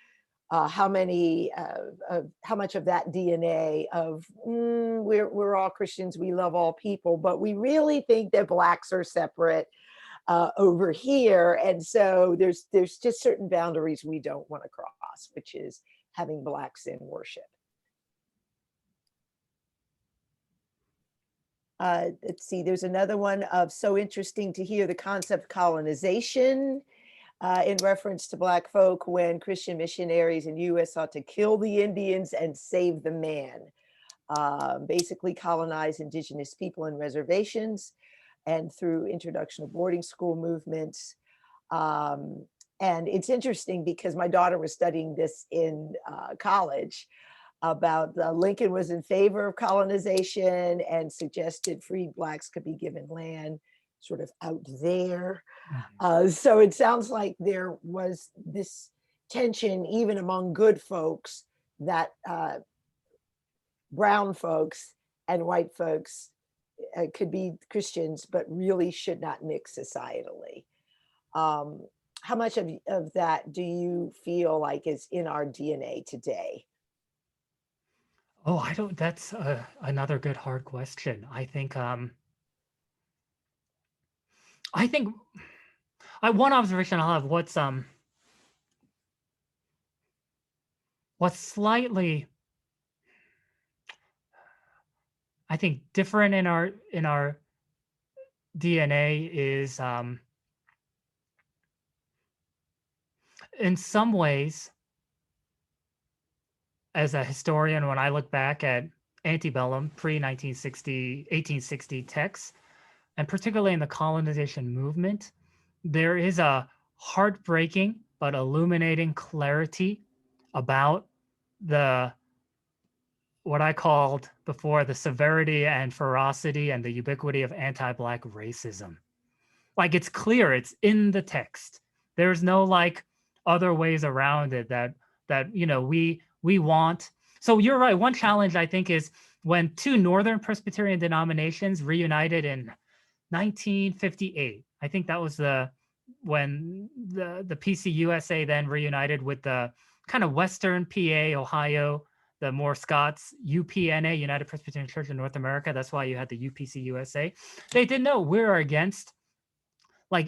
Speaker 4: how much of that DNA of we're all Christians, we love all people, but we really think that Blacks are separate over here, and so there's just certain boundaries we don't want to cross, which is having Blacks in worship. Let's see, there's another one of so interesting to hear the concept of colonization in reference to Black folk when Christian missionaries in U.S. sought to kill the Indians and save the man. Basically colonize indigenous people in reservations and through introduction of boarding school movements. And it's interesting because my daughter was studying this in college about Lincoln was in favor of colonization and suggested freed Blacks could be given land sort of out there. So it sounds like there was this tension even among good folks that brown folks and white folks could be Christians, but really should not mix societally. How much of that do you feel like is in our DNA today?
Speaker 3: Oh, that's another good hard question. I think one observation I'll have, what's slightly, I think, different in our DNA is in some ways, as a historian, when I look back at antebellum, pre-1960, 1860 texts, and particularly in the colonization movement, there is a heartbreaking but illuminating clarity about what I called before the severity and ferocity and the ubiquity of anti-Black racism. It's clear, it's in the text. There's no other ways around it that we want. So you're right. One challenge, I think, is when two Northern Presbyterian denominations reunited in 1958. I think that was when the PCUSA then reunited with the kind of Western PA, Ohio, the more Scots, UPNA, United Presbyterian Church in North America. That's why you had the UPCUSA. They didn't know we're against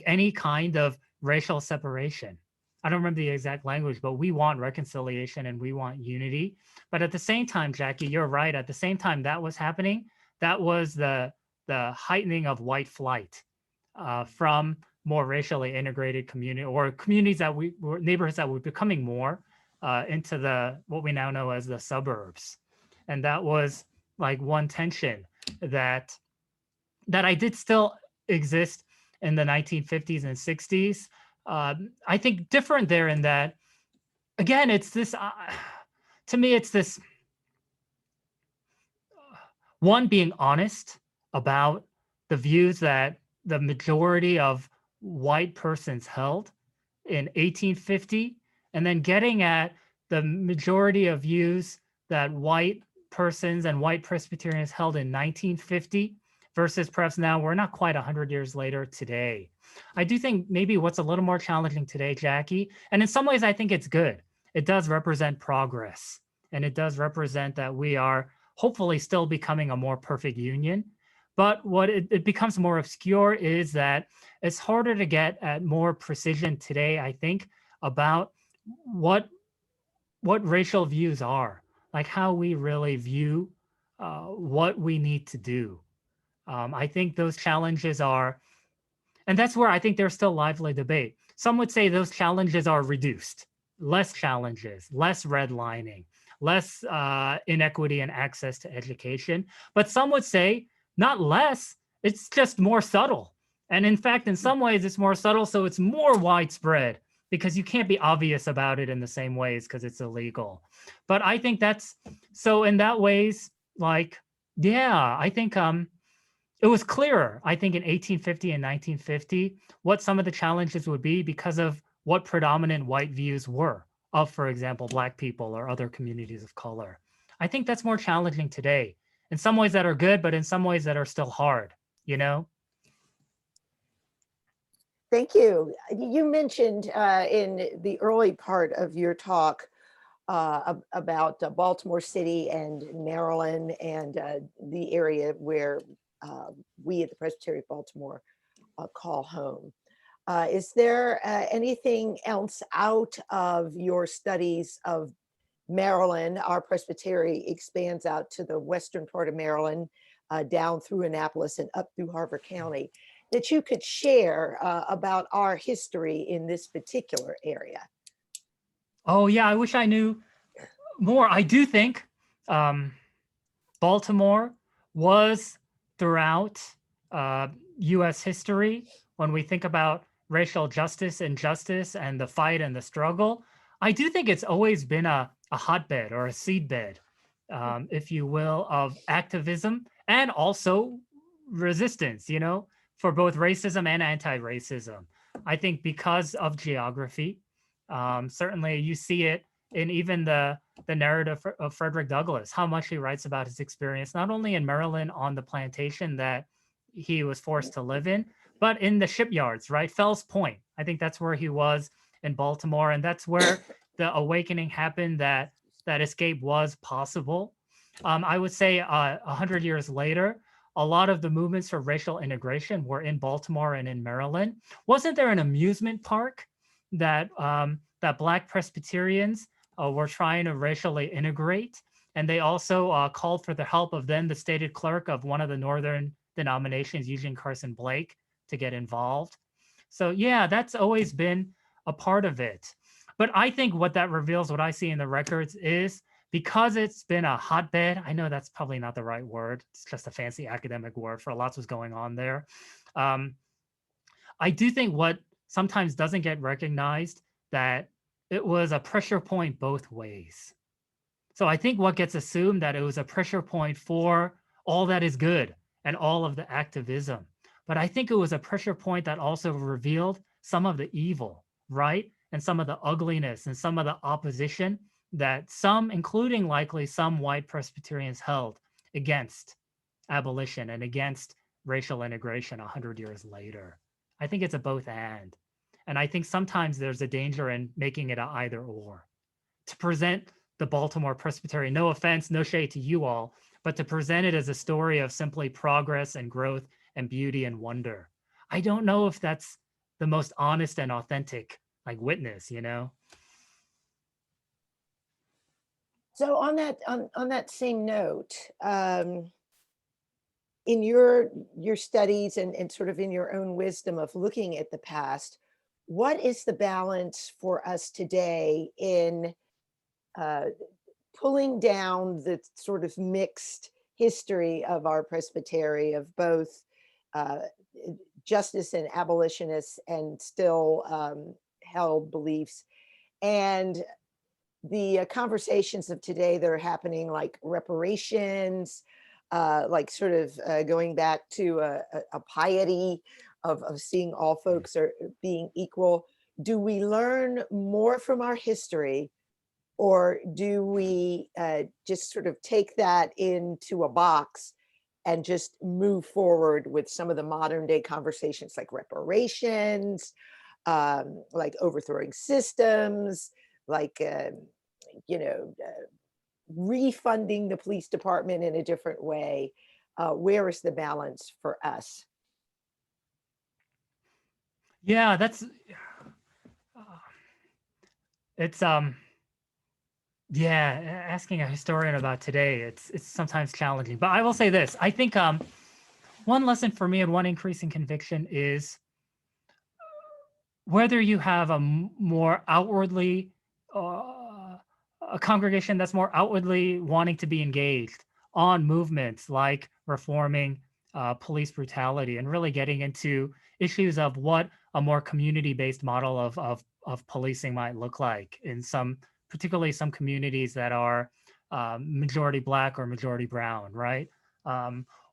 Speaker 3: any kind of racial separation. I don't remember the exact language, but we want reconciliation and we want unity. But at the same time, Jackie, you're right. At the same time that was happening, that was the heightening of white flight from more racially integrated community or communities neighborhoods that were becoming more into what we now know as the suburbs. And that was one tension that I did still exist in the 1950s and 60s. I think different there in that, again, it's this, to me, it's this, one, being honest about the views that the majority of white persons held in 1850, and then getting at the majority of views that white persons and white Presbyterians held in 1950, versus perhaps now we're not quite 100 years later today. I do think maybe what's a little more challenging today, Jackie, and in some ways I think it's good. It does represent progress, and it does represent that we are hopefully still becoming a more perfect union. But what it becomes more obscure is that it's harder to get at more precision today, I think, about what racial views are, like how we really view what we need to do. I think those challenges are, and that's where I think there's still lively debate. Some would say those challenges are reduced, less challenges, less redlining, less inequity and access to education. But some would say not less, it's just more subtle. And in fact, in some ways it's more subtle, so it's more widespread because you can't be obvious about it in the same ways because it's illegal. But I think that's, so in that ways, like, yeah, I think it was clearer, I think in 1850 and 1950, what some of the challenges would be because of what predominant white views were of, for example, Black people or other communities of color. I think that's more challenging today, in some ways that are good, but in some ways that are still hard, you know?
Speaker 4: Thank you. You mentioned in the early part of your talk about Baltimore City and Maryland and the area where we at the Presbytery of Baltimore call home. Is there anything else out of your studies of Maryland? Our Presbytery expands out to the western part of Maryland, down through Annapolis and up through Harford County, that you could share about our history in this particular area.
Speaker 3: Oh yeah, I wish I knew more. I do think Baltimore was throughout US history, when we think about racial justice and justice and the fight and the struggle, I do think it's always been a hotbed or a seedbed, if you will, of activism and also resistance, you know, for both racism and anti-racism. I think because of geography, certainly you see it in even the narrative of Frederick Douglass, how much he writes about his experience, not only in Maryland on the plantation that he was forced to live in, but in the shipyards, right? Fells Point. I think that's where he was in Baltimore. And that's where the awakening happened that escape was possible. I would say 100 years later, a lot of the movements for racial integration were in Baltimore and in Maryland. Wasn't there an amusement park that that Black Presbyterians were trying to racially integrate? And they also called for the help of then the stated clerk of one of the northern denominations, Eugene Carson Blake, to get involved. So yeah, that's always been a part of it. But I think what that reveals, what I see in the records, is because it's been a hotbed, I know that's probably not the right word, it's just a fancy academic word for lots was going on there. I do think what sometimes doesn't get recognized, that it was a pressure point both ways. So I think what gets assumed that it was a pressure point for all that is good and all of the activism. But I think it was a pressure point that also revealed some of the evil, right? And some of the ugliness and some of the opposition that some, including likely some white Presbyterians, held against abolition and against racial integration 100 years later. I think it's a both and. And I think sometimes there's a danger in making it an either or. To present the Baltimore Presbytery, no offense, no shade to you all, but to present it as a story of simply progress and growth and beauty and wonder. I don't know if that's the most honest and authentic like witness, you know?
Speaker 4: So on that same note, in your studies and sort of in your own wisdom of looking at the past, what is the balance for us today in pulling down the sort of mixed history of our presbytery of both justice and abolitionists and still held beliefs, and the conversations of today that are happening, like reparations, like sort of going back to a piety of seeing all folks are being equal? Do we learn more from our history, or do we just sort of take that into a box and just move forward with some of the modern day conversations like reparations, like overthrowing systems, like, refunding the police department in a different way. Where is the balance for us?
Speaker 3: Yeah, that's it's yeah, asking a historian about today, it's sometimes challenging. But I will say this, I think one lesson for me and one increasing conviction is whether you have a more outwardly a congregation that's more outwardly wanting to be engaged on movements like reforming police brutality and really getting into issues of what a more community-based model of policing might look like in some, particularly some communities that are majority Black or majority brown, right?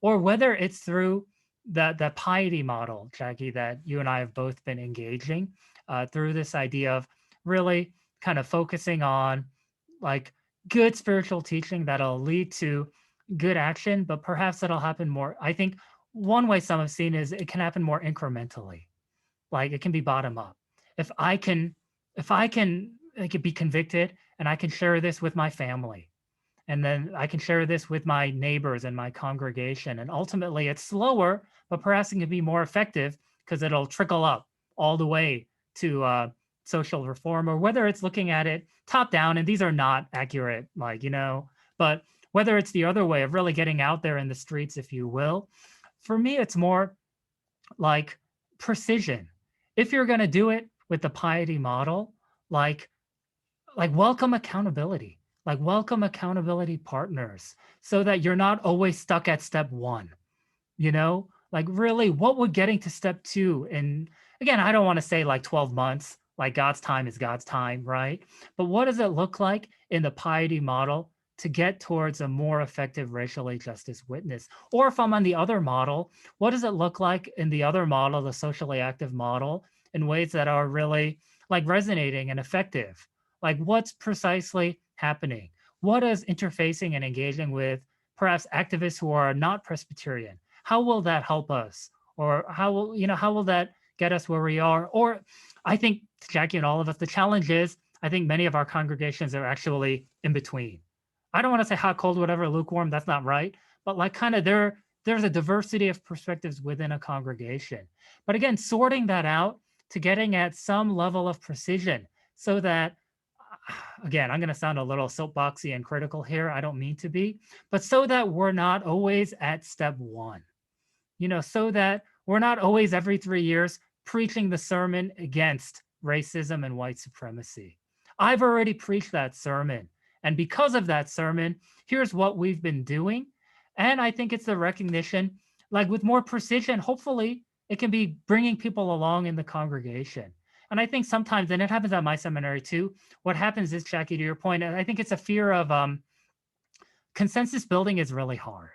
Speaker 3: Or whether it's through the piety model, Jackie, that you and I have both been engaging through this idea of really kind of focusing on like good spiritual teaching that'll lead to good action, but perhaps that'll happen more. I think one way some have seen is it can happen more incrementally. Like it can be bottom up. If I can like be convicted and I can share this with my family, and then I can share this with my neighbors and my congregation. And ultimately it's slower, but perhaps it can be more effective because it'll trickle up all the way to social reform, or whether it's looking at it top down, and these are not accurate, like, but whether it's the other way of really getting out there in the streets, if you will. For me, it's more like precision. If you're going to do it with the piety model, like welcome accountability. Like welcome accountability partners so that you're not always stuck at step one, like really what would getting to step two? And again, I don't want to say like 12 months, like God's time is God's time, right? But what does it look like in the piety model to get towards a more effective racially justice witness? Or if I'm on the other model, what does it look like in the other model, the socially active model, in ways that are really like resonating and effective? Like what's precisely happening? What is interfacing and engaging with perhaps activists who are not Presbyterian? How will that help us? Or how will that get us where we are? Or I think, Jackie and all of us, the challenge is, I think many of our congregations are actually in between. I don't want to say hot, cold, whatever, lukewarm, that's not right. But like kind of there's a diversity of perspectives within a congregation. But again, sorting that out to getting at some level of precision so that, again, I'm going to sound a little soapboxy and critical here. I don't mean to be, but so that we're not always at step one, so that we're not always every 3 years preaching the sermon against racism and white supremacy. I've already preached that sermon. And because of that sermon, here's what we've been doing. And I think it's the recognition, like with more precision, hopefully it can be bringing people along in the congregation. And I think sometimes, and it happens at my seminary too, what happens is, Jackie, to your point, and I think it's a fear of consensus building is really hard.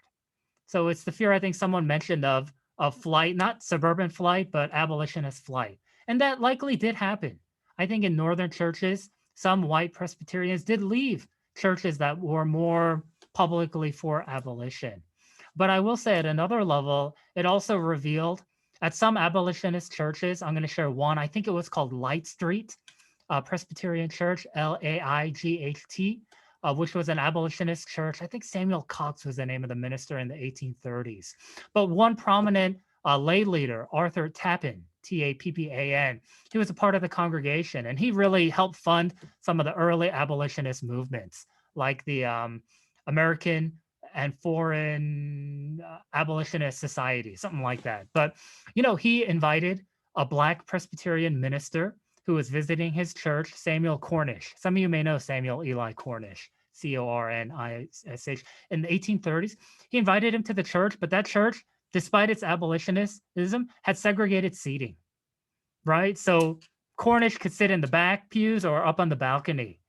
Speaker 3: So it's the fear, I think someone mentioned of flight, not suburban flight, but abolitionist flight. And that likely did happen. I think in northern churches, some white Presbyterians did leave churches that were more publicly for abolition. But I will say at another level, it also revealed at some abolitionist churches, I'm going to share one, I think it was called Light Street Presbyterian Church, LAIGHT, which was an abolitionist church. I think Samuel Cox was the name of the minister in the 1830s. But one prominent lay leader, Arthur Tappan, Tappan, he was a part of the congregation, and he really helped fund some of the early abolitionist movements, like the American and Foreign Abolitionist Society, something like that. But, he invited a Black Presbyterian minister who was visiting his church, Samuel Cornish. Some of you may know Samuel Eli Cornish, Cornish, in the 1830s. He invited him to the church, but that church, despite its abolitionism, had segregated seating, right? So Cornish could sit in the back pews or up on the balcony.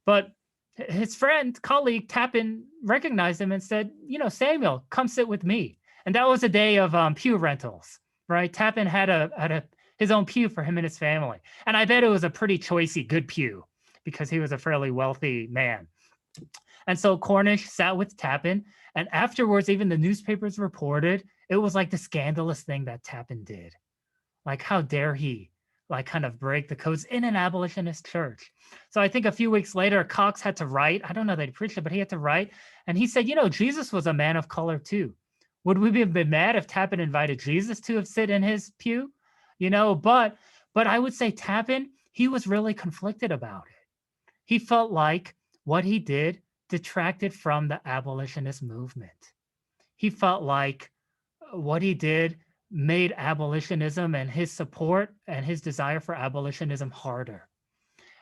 Speaker 3: But his friend, colleague, Tappan recognized him and said, Samuel, come sit with me. And that was a day of pew rentals, right? Tappan had his own pew for him and his family. And I bet it was a pretty choicey, good pew because he was a fairly wealthy man. And so Cornish sat with Tappan, And afterwards, even the newspapers reported it was like the scandalous thing that Tappan did. Like, how dare he like kind of break the codes in an abolitionist church? So I think a few weeks later, Cox had to write. I don't know that he preached it, but he had to write. And he said, Jesus was a man of color too. Would we have been mad if Tappan invited Jesus to sit in his pew? But I would say Tappan, he was really conflicted about it. He felt like what he did detracted from the abolitionist movement. He felt like what he did made abolitionism and his support and his desire for abolitionism harder.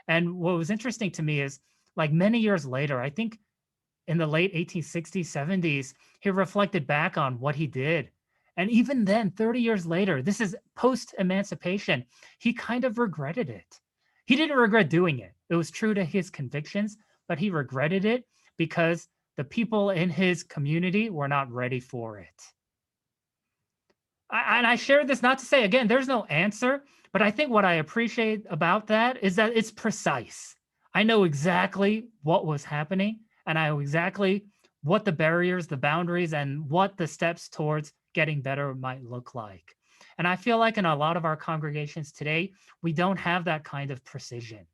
Speaker 3: And what was interesting to me is, like, many years later, I think in the late 1860s, 70s, he reflected back on what he did. And even then, 30 years later, this is post-emancipation, he kind of regretted it. He didn't regret doing it. It was true to his convictions, but he regretted it because the people in his community were not ready for it. And I share this not to say, again, there's no answer, but I think what I appreciate about that is that it's precise. I know exactly what was happening, and I know exactly what the barriers, the boundaries, and what the steps towards getting better might look like. And I feel like in a lot of our congregations today, we don't have that kind of precision.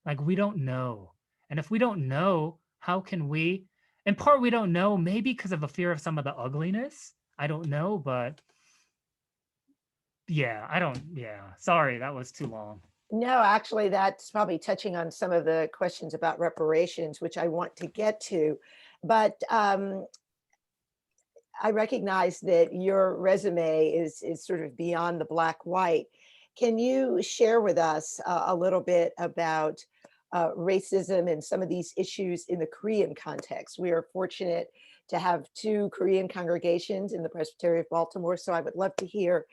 Speaker 3: Like, we don't know. And if we don't know, how can we? In part, we don't know, maybe because of a fear of some of the ugliness. I don't know, but sorry, that was too long.
Speaker 4: No, actually, that's probably touching on some of the questions about reparations, which I want to get to. But I recognize that your resume is sort of beyond the black-white. Can you share with us a little bit about racism and some of these issues in the Korean context? We are fortunate to have 2 Korean congregations in the Presbytery of Baltimore, so I would love to hear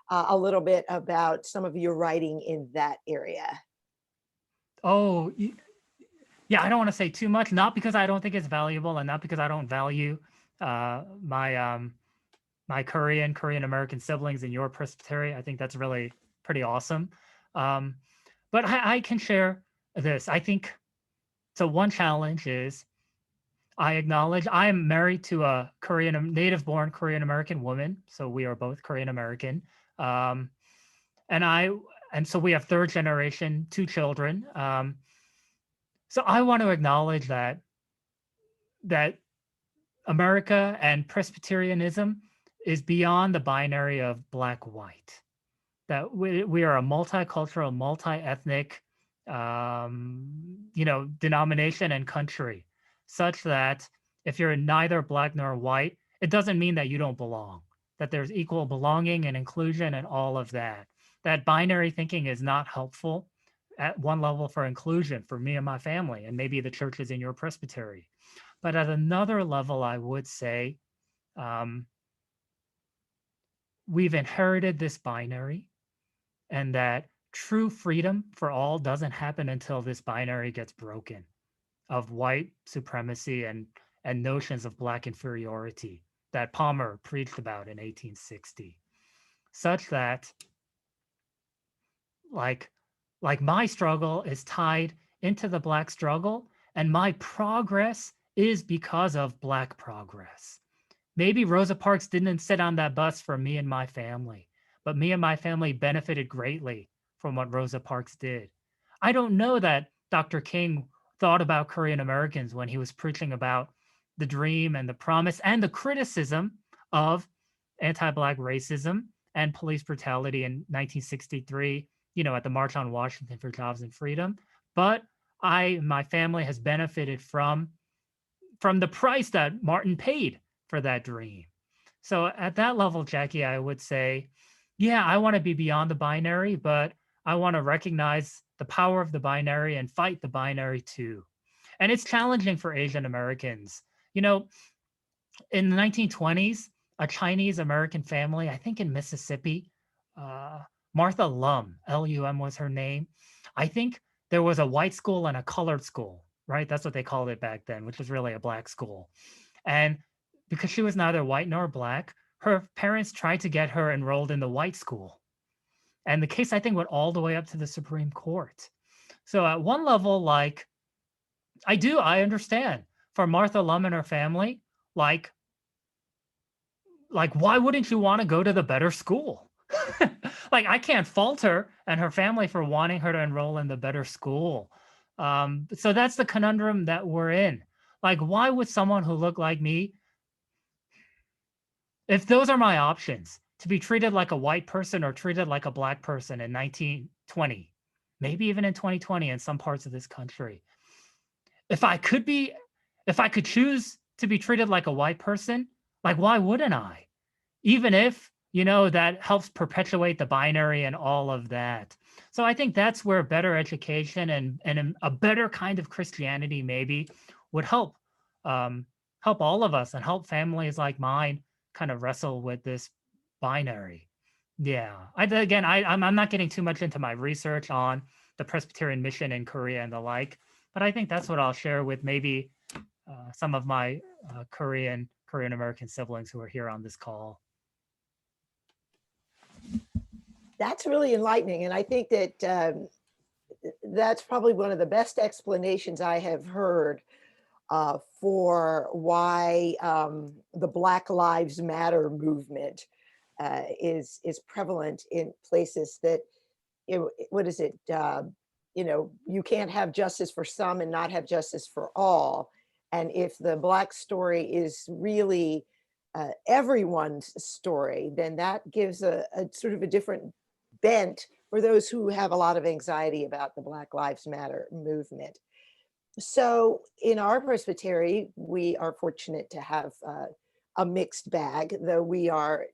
Speaker 4: a little bit about some of your writing in that area.
Speaker 3: Oh, yeah, I don't want to say too much, not because I don't think it's valuable and not because I don't value my Korean American siblings in your Presbytery. I think that's really pretty awesome. But I can share this. I think, so one challenge is, I acknowledge I am married to a native-born Korean American woman. So we are both Korean American. And so we have 3rd generation, 2 children. So I want to acknowledge that America and Presbyterianism is beyond the binary of black-white. That we are a multicultural, multi-ethnic, denomination and country, such that if you're neither black nor white, it doesn't mean that you don't belong, that there's equal belonging and inclusion and all of that. That binary thinking is not helpful at one level for inclusion for me and my family, and maybe the churches in your presbytery. But at another level, I would say we've inherited this binary, and that true freedom for all doesn't happen until this binary gets broken of white supremacy and notions of black inferiority that Palmer preached about in 1860, such that like my struggle is tied into the black struggle, and my progress is because of black progress. Maybe Rosa Parks didn't sit on that bus for me and my family, but me and my family benefited greatly from what Rosa Parks did. I don't know that Dr. King thought about Korean Americans when he was preaching about the dream and the promise and the criticism of anti-Black racism and police brutality in 1963, at the March on Washington for Jobs and Freedom. But my family has benefited from the price that Martin paid for that dream. So at that level, Jackie, I would say, yeah, I want to be beyond the binary, but I want to recognize the power of the binary and fight the binary too. And it's challenging for Asian Americans. In the 1920s, a Chinese American family, I think in Mississippi, Martha Lum, L-U-M was her name. I think there was a white school and a colored school, right? That's what they called it back then, which was really a black school. And because she was neither white nor black, her parents tried to get her enrolled in the white school. And the case, I think, went all the way up to the Supreme Court. So at one level, I understand for Martha Lum and her family, like why wouldn't you want to go to the better school? Like, I can't fault her and her family for wanting her to enroll in the better school. So that's the conundrum that we're in. Like, why would someone who looked like me, if those are my options, to be treated like a white person or treated like a black person in 1920, maybe even in 2020 in some parts of this country, if I could choose to be treated like a white person, like, why wouldn't I? Even if, that helps perpetuate the binary and all of that. So I think that's where better education and a better kind of Christianity maybe would help all of us and help families like mine kind of wrestle with this binary. Yeah. I'm not getting too much into my research on the Presbyterian mission in Korea and the like, but I think that's what I'll share with maybe some of my Korean American siblings who are here on this call.
Speaker 4: That's really enlightening. And I think that that's probably one of the best explanations I have heard for why the Black Lives Matter movement is prevalent in places that, what is it? You can't have justice for some and not have justice for all. And if the Black story is really everyone's story, then that gives a sort of a different bent for those who have a lot of anxiety about the Black Lives Matter movement. So in our presbytery, we are fortunate to have a mixed bag, though we are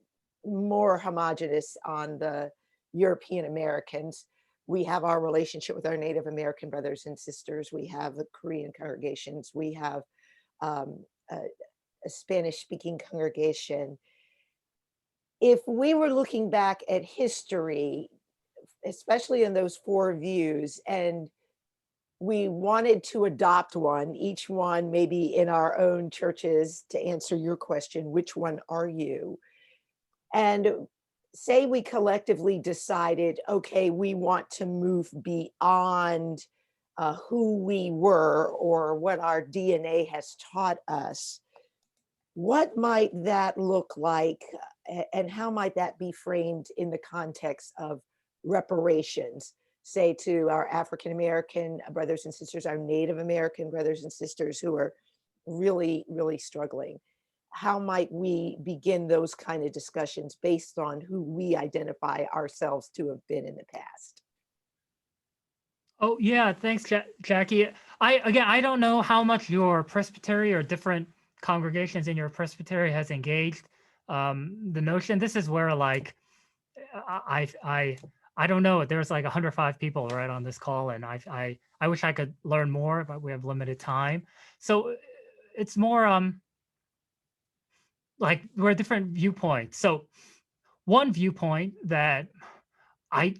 Speaker 4: more homogenous on the European Americans. We have our relationship with our Native American brothers and sisters. We have the Korean congregations. We have a Spanish-speaking congregation. If we were looking back at history, especially in those four views, and we wanted to adopt one, each one maybe in our own churches, to answer your question, which one are you? And say we collectively decided, okay, we want to move beyond who we were or what our DNA has taught us. What might that look like, and how might that be framed in the context of reparations, say to our African American brothers and sisters, our Native American brothers and sisters who are really, really struggling? How might we begin those kind of discussions based on who we identify ourselves to have been in the past?
Speaker 3: Oh, yeah, thanks, Jackie. I don't know how much your presbytery or different congregations in your presbytery has engaged the notion. This is where, like, I don't know. There's like 105 people right on this call, and I wish I could learn more, but we have limited time. So it's more like we're different viewpoints. So one viewpoint that I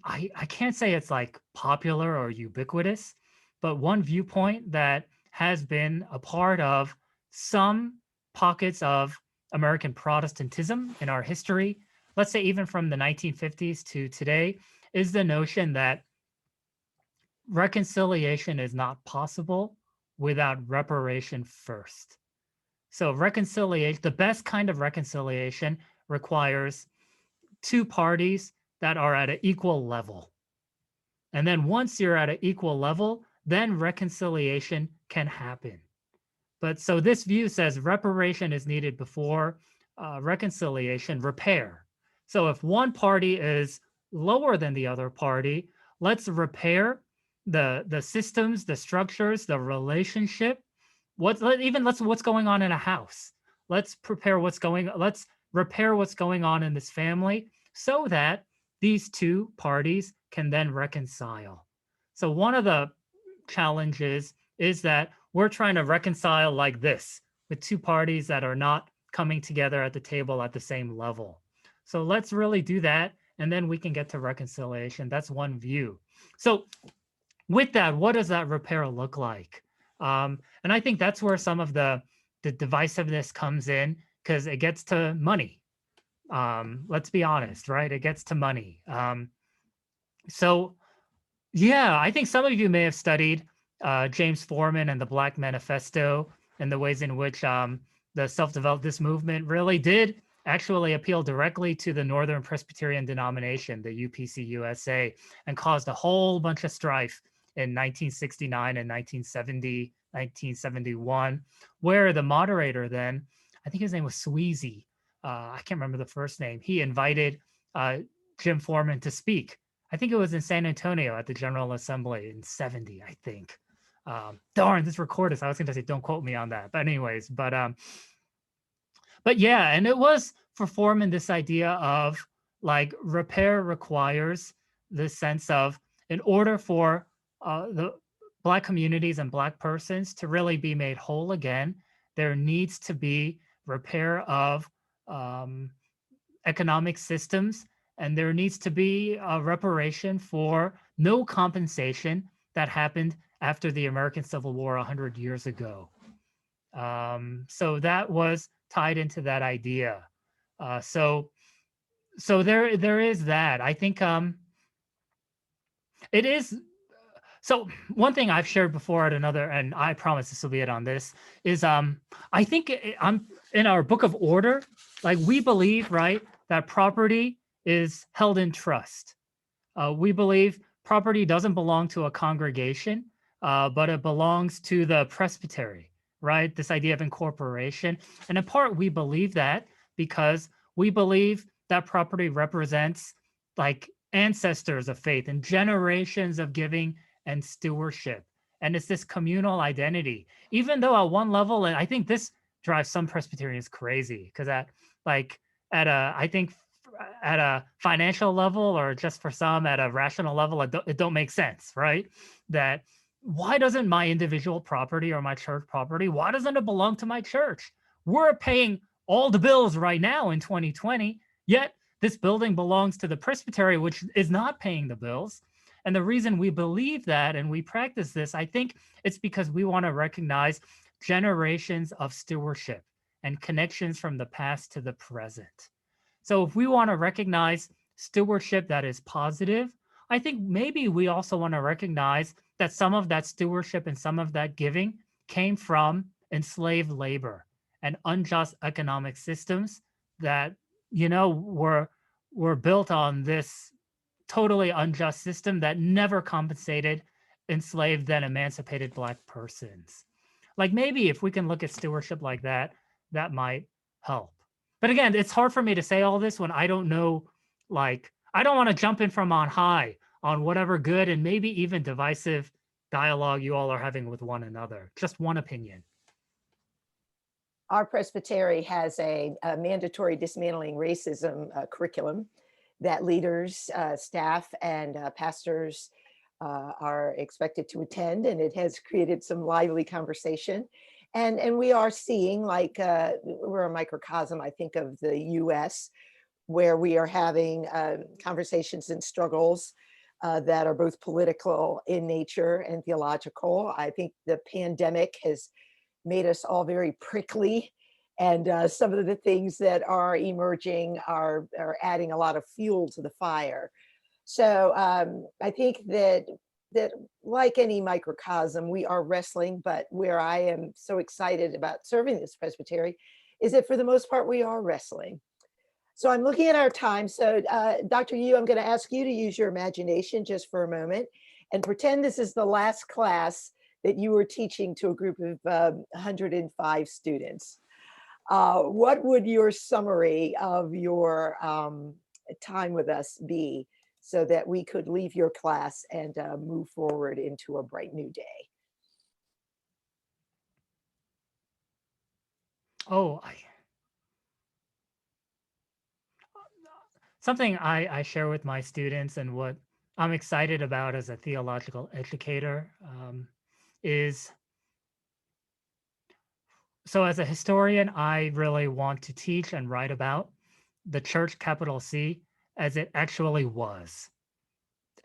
Speaker 3: can't say it's like popular or ubiquitous, but one viewpoint that has been a part of some pockets of American Protestantism in our history, let's say even from the 1950s to today, is the notion that reconciliation is not possible without reparation first. So reconciliation, the best kind of reconciliation, requires two parties that are at an equal level. And then once you're at an equal level, then reconciliation can happen. But so this view says reparation is needed before reconciliation, repair. So if one party is lower than the other party, let's repair the systems, the structures, the relationship. What's going on in a house. Let's repair what's going on in this family so that these two parties can then reconcile. So one of the challenges is that we're trying to reconcile like this with two parties that are not coming together at the table at the same level. So let's really do that, and then we can get to reconciliation. That's one view. So with that, what does that repair look like? And I think that's where some of the divisiveness comes in, because it gets to money. Let's be honest, right? It gets to money. So yeah, I think some of you may have studied James Foreman and the Black Manifesto and the ways in which this movement really did actually appeal directly to the Northern Presbyterian denomination, the UPC-USA, and caused a whole bunch of strife in 1969 and 1970, 1971, where the moderator then, I think his name was Sweezy, I can't remember the first name, he invited Jim Foreman to speak. I think it was in San Antonio at the General Assembly in 70, I think. Darn, this recorded, so I was going to say, don't quote me on that. But anyways, but yeah, and it was for Foreman this idea of like repair requires the sense of, in order for the Black communities and Black persons to really be made whole again, there needs to be repair of economic systems, and there needs to be a reparation for no compensation that happened after the American Civil War 100 years ago. So that was tied into that idea. So there is that. I think it is. So one thing I've shared before at another, and I promise this will be it on this, is I think I'm in our Book of Order, like we believe, right, that property is held in trust. We believe property doesn't belong to a congregation, but it belongs to the presbytery, right? This idea of incorporation. And in part, we believe that because we believe that property represents like ancestors of faith and generations of giving and stewardship. And it's this communal identity, even though at one level, and I think this drives some Presbyterians crazy, because I think at a financial level, or just for some at a rational level, it don't make sense, right? That why doesn't my individual property or my church property, why doesn't it belong to my church? We're paying all the bills right now in 2020, yet this building belongs to the presbytery, which is not paying the bills. And the reason we believe that and we practice this, I think it's because we want to recognize generations of stewardship and connections from the past to the present. So if we want to recognize stewardship that is positive, I think maybe we also want to recognize that some of that stewardship and some of that giving came from enslaved labor and unjust economic systems that, were built on this totally unjust system that never compensated enslaved then emancipated Black persons. Like maybe if we can look at stewardship like that, that might help. But again, it's hard for me to say all this when I don't know, like, I don't want to jump in from on high on whatever good and maybe even divisive dialogue you all are having with one another. Just one opinion.
Speaker 4: Our presbytery has a mandatory dismantling racism curriculum that leaders, staff, and pastors are expected to attend, and it has created some lively conversation. And we are seeing, like, we're a microcosm, I think, of the US, where we are having conversations and struggles that are both political in nature and theological. I think the pandemic has made us all very prickly, and some of the things that are emerging are adding a lot of fuel to the fire. So I think that like any microcosm, we are wrestling, but where I am so excited about serving this presbytery is that for the most part, we are wrestling. So I'm looking at our time. So Dr. Yu, I'm going to ask you to use your imagination just for a moment and pretend this is the last class that you were teaching to a group of 105 students. What would your summary of your time with us be so that we could leave your class and move forward into a bright new day?
Speaker 3: Something I share with my students and what I'm excited about as a theological educator is, so as a historian, I really want to teach and write about the church, capital C, as it actually was.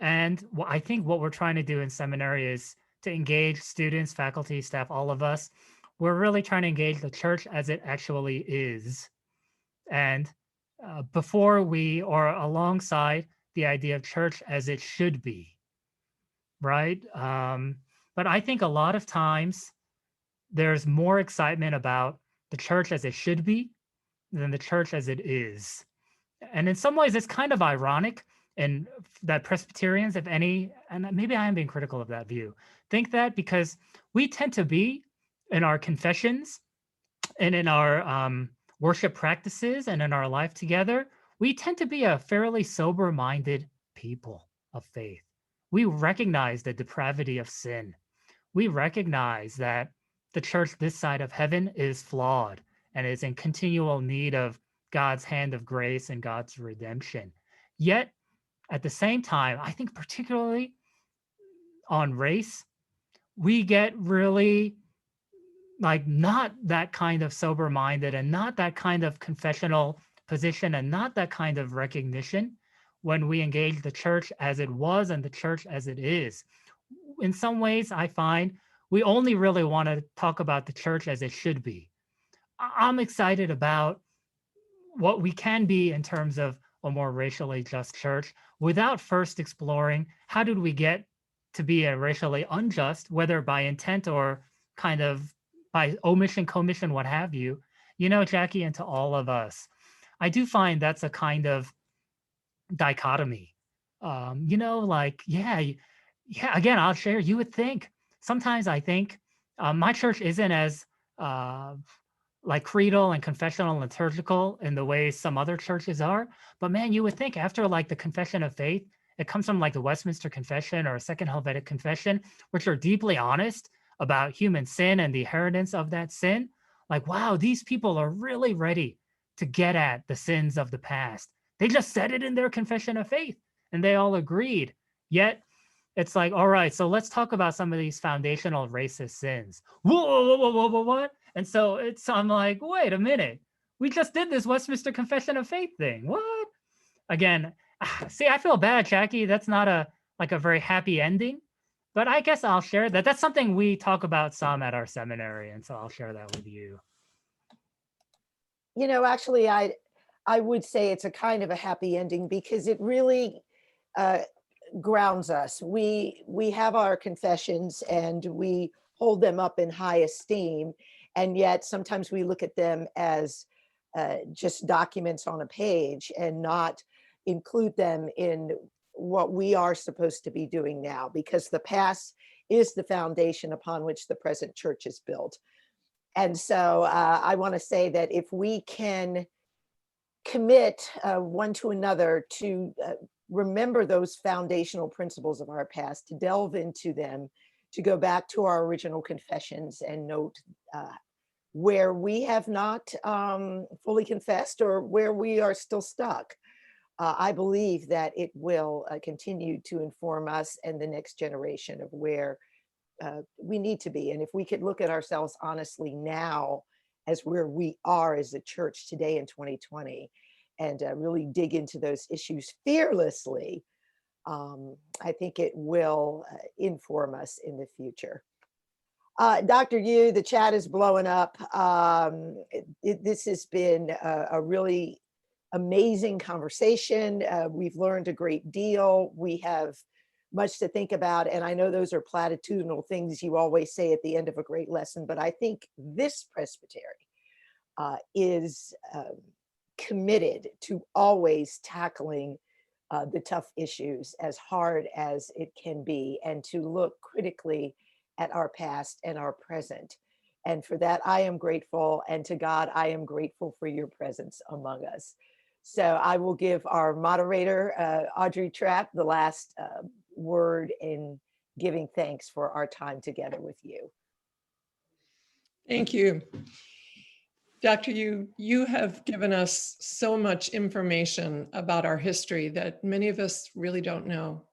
Speaker 3: And I think what we're trying to do in seminary is to engage students, faculty, staff, all of us. We're really trying to engage the church as it actually is. And before we, or alongside the idea of church as it should be, right? But I think a lot of times there's more excitement about the church as it should be than the church as it is. And in some ways, it's kind of ironic and that Presbyterians, if any, and maybe I am being critical of that view, think that because we tend to be in our confessions and in our worship practices and in our life together, we tend to be a fairly sober-minded people of faith. We recognize the depravity of sin. We recognize that the church this side of heaven is flawed and is in continual need of God's hand of grace and God's redemption. Yet, at the same time, I think particularly on race, we get really like not that kind of sober-minded and not that kind of confessional position and not that kind of recognition when we engage the church as it was and the church as it is. In some ways, I find we only really want to talk about the church as it should be. I'm excited about what we can be in terms of a more racially just church without first exploring how did we get to be a racially unjust, whether by intent or kind of by omission, commission, what have you. You know, Jackie, and to all of us, I do find that's a kind of dichotomy. You know, like, yeah, again, I'll share, you would think, sometimes I think my church isn't as like creedal and confessional and liturgical in the way some other churches are. But man, you would think after like the Confession of Faith, it comes from like the Westminster Confession or Second Helvetic Confession, which are deeply honest about human sin and the inheritance of that sin. Like, wow, these people are really ready to get at the sins of the past. They just said it in their Confession of Faith and they all agreed. Yet it's like, all right, so let's talk about some of these foundational racist sins. Whoa, what? And so I'm like, wait a minute. We just did this Westminster Confession of Faith thing. What? Again, see, I feel bad, Jackie. That's not a very happy ending. But I guess I'll share that. That's something we talk about some at our seminary. And so I'll share that with you.
Speaker 4: You know, actually, I would say it's a kind of a happy ending because it really grounds us. We have our confessions and we hold them up in high esteem. And yet sometimes we look at them as just documents on a page and not include them in what we are supposed to be doing now, because the past is the foundation upon which the present church is built. And so I want to say that if we can commit one to another to remember those foundational principles of our past, to delve into them, to go back to our original confessions and note where we have not fully confessed or where we are still stuck. I believe that it will continue to inform us and the next generation of where we need to be. And if we could look at ourselves honestly now as where we are as a church today in 2020 and really dig into those issues fearlessly, I think it will inform us in the future. Dr. Yu, the chat is blowing up. This has been a really amazing conversation. We've learned a great deal. We have much to think about. And I know those are platitudinal things you always say at the end of a great lesson, but I think this presbytery is committed to always tackling the tough issues as hard as it can be, and to look critically at our past and our present. And for that, I am grateful. And to God, I am grateful for your presence among us. So I will give our moderator, Audrey Trapp, the last word in giving thanks for our time together with you.
Speaker 1: Thank you. Dr. Yu, you have given us so much information about our history that many of us really don't know.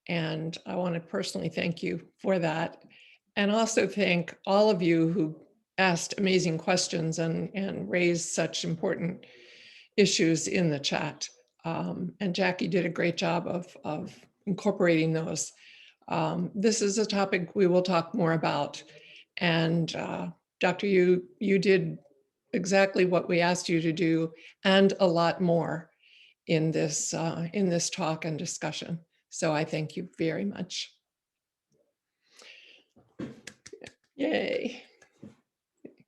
Speaker 1: And I want to personally thank you for that. And also thank all of you who asked amazing questions and raised such important issues in the chat. And Jackie did a great job of incorporating those. This is a topic we will talk more about. And Dr. Yu, you did exactly what we asked you to do and a lot more in this talk and discussion. So I thank you very much. Yay.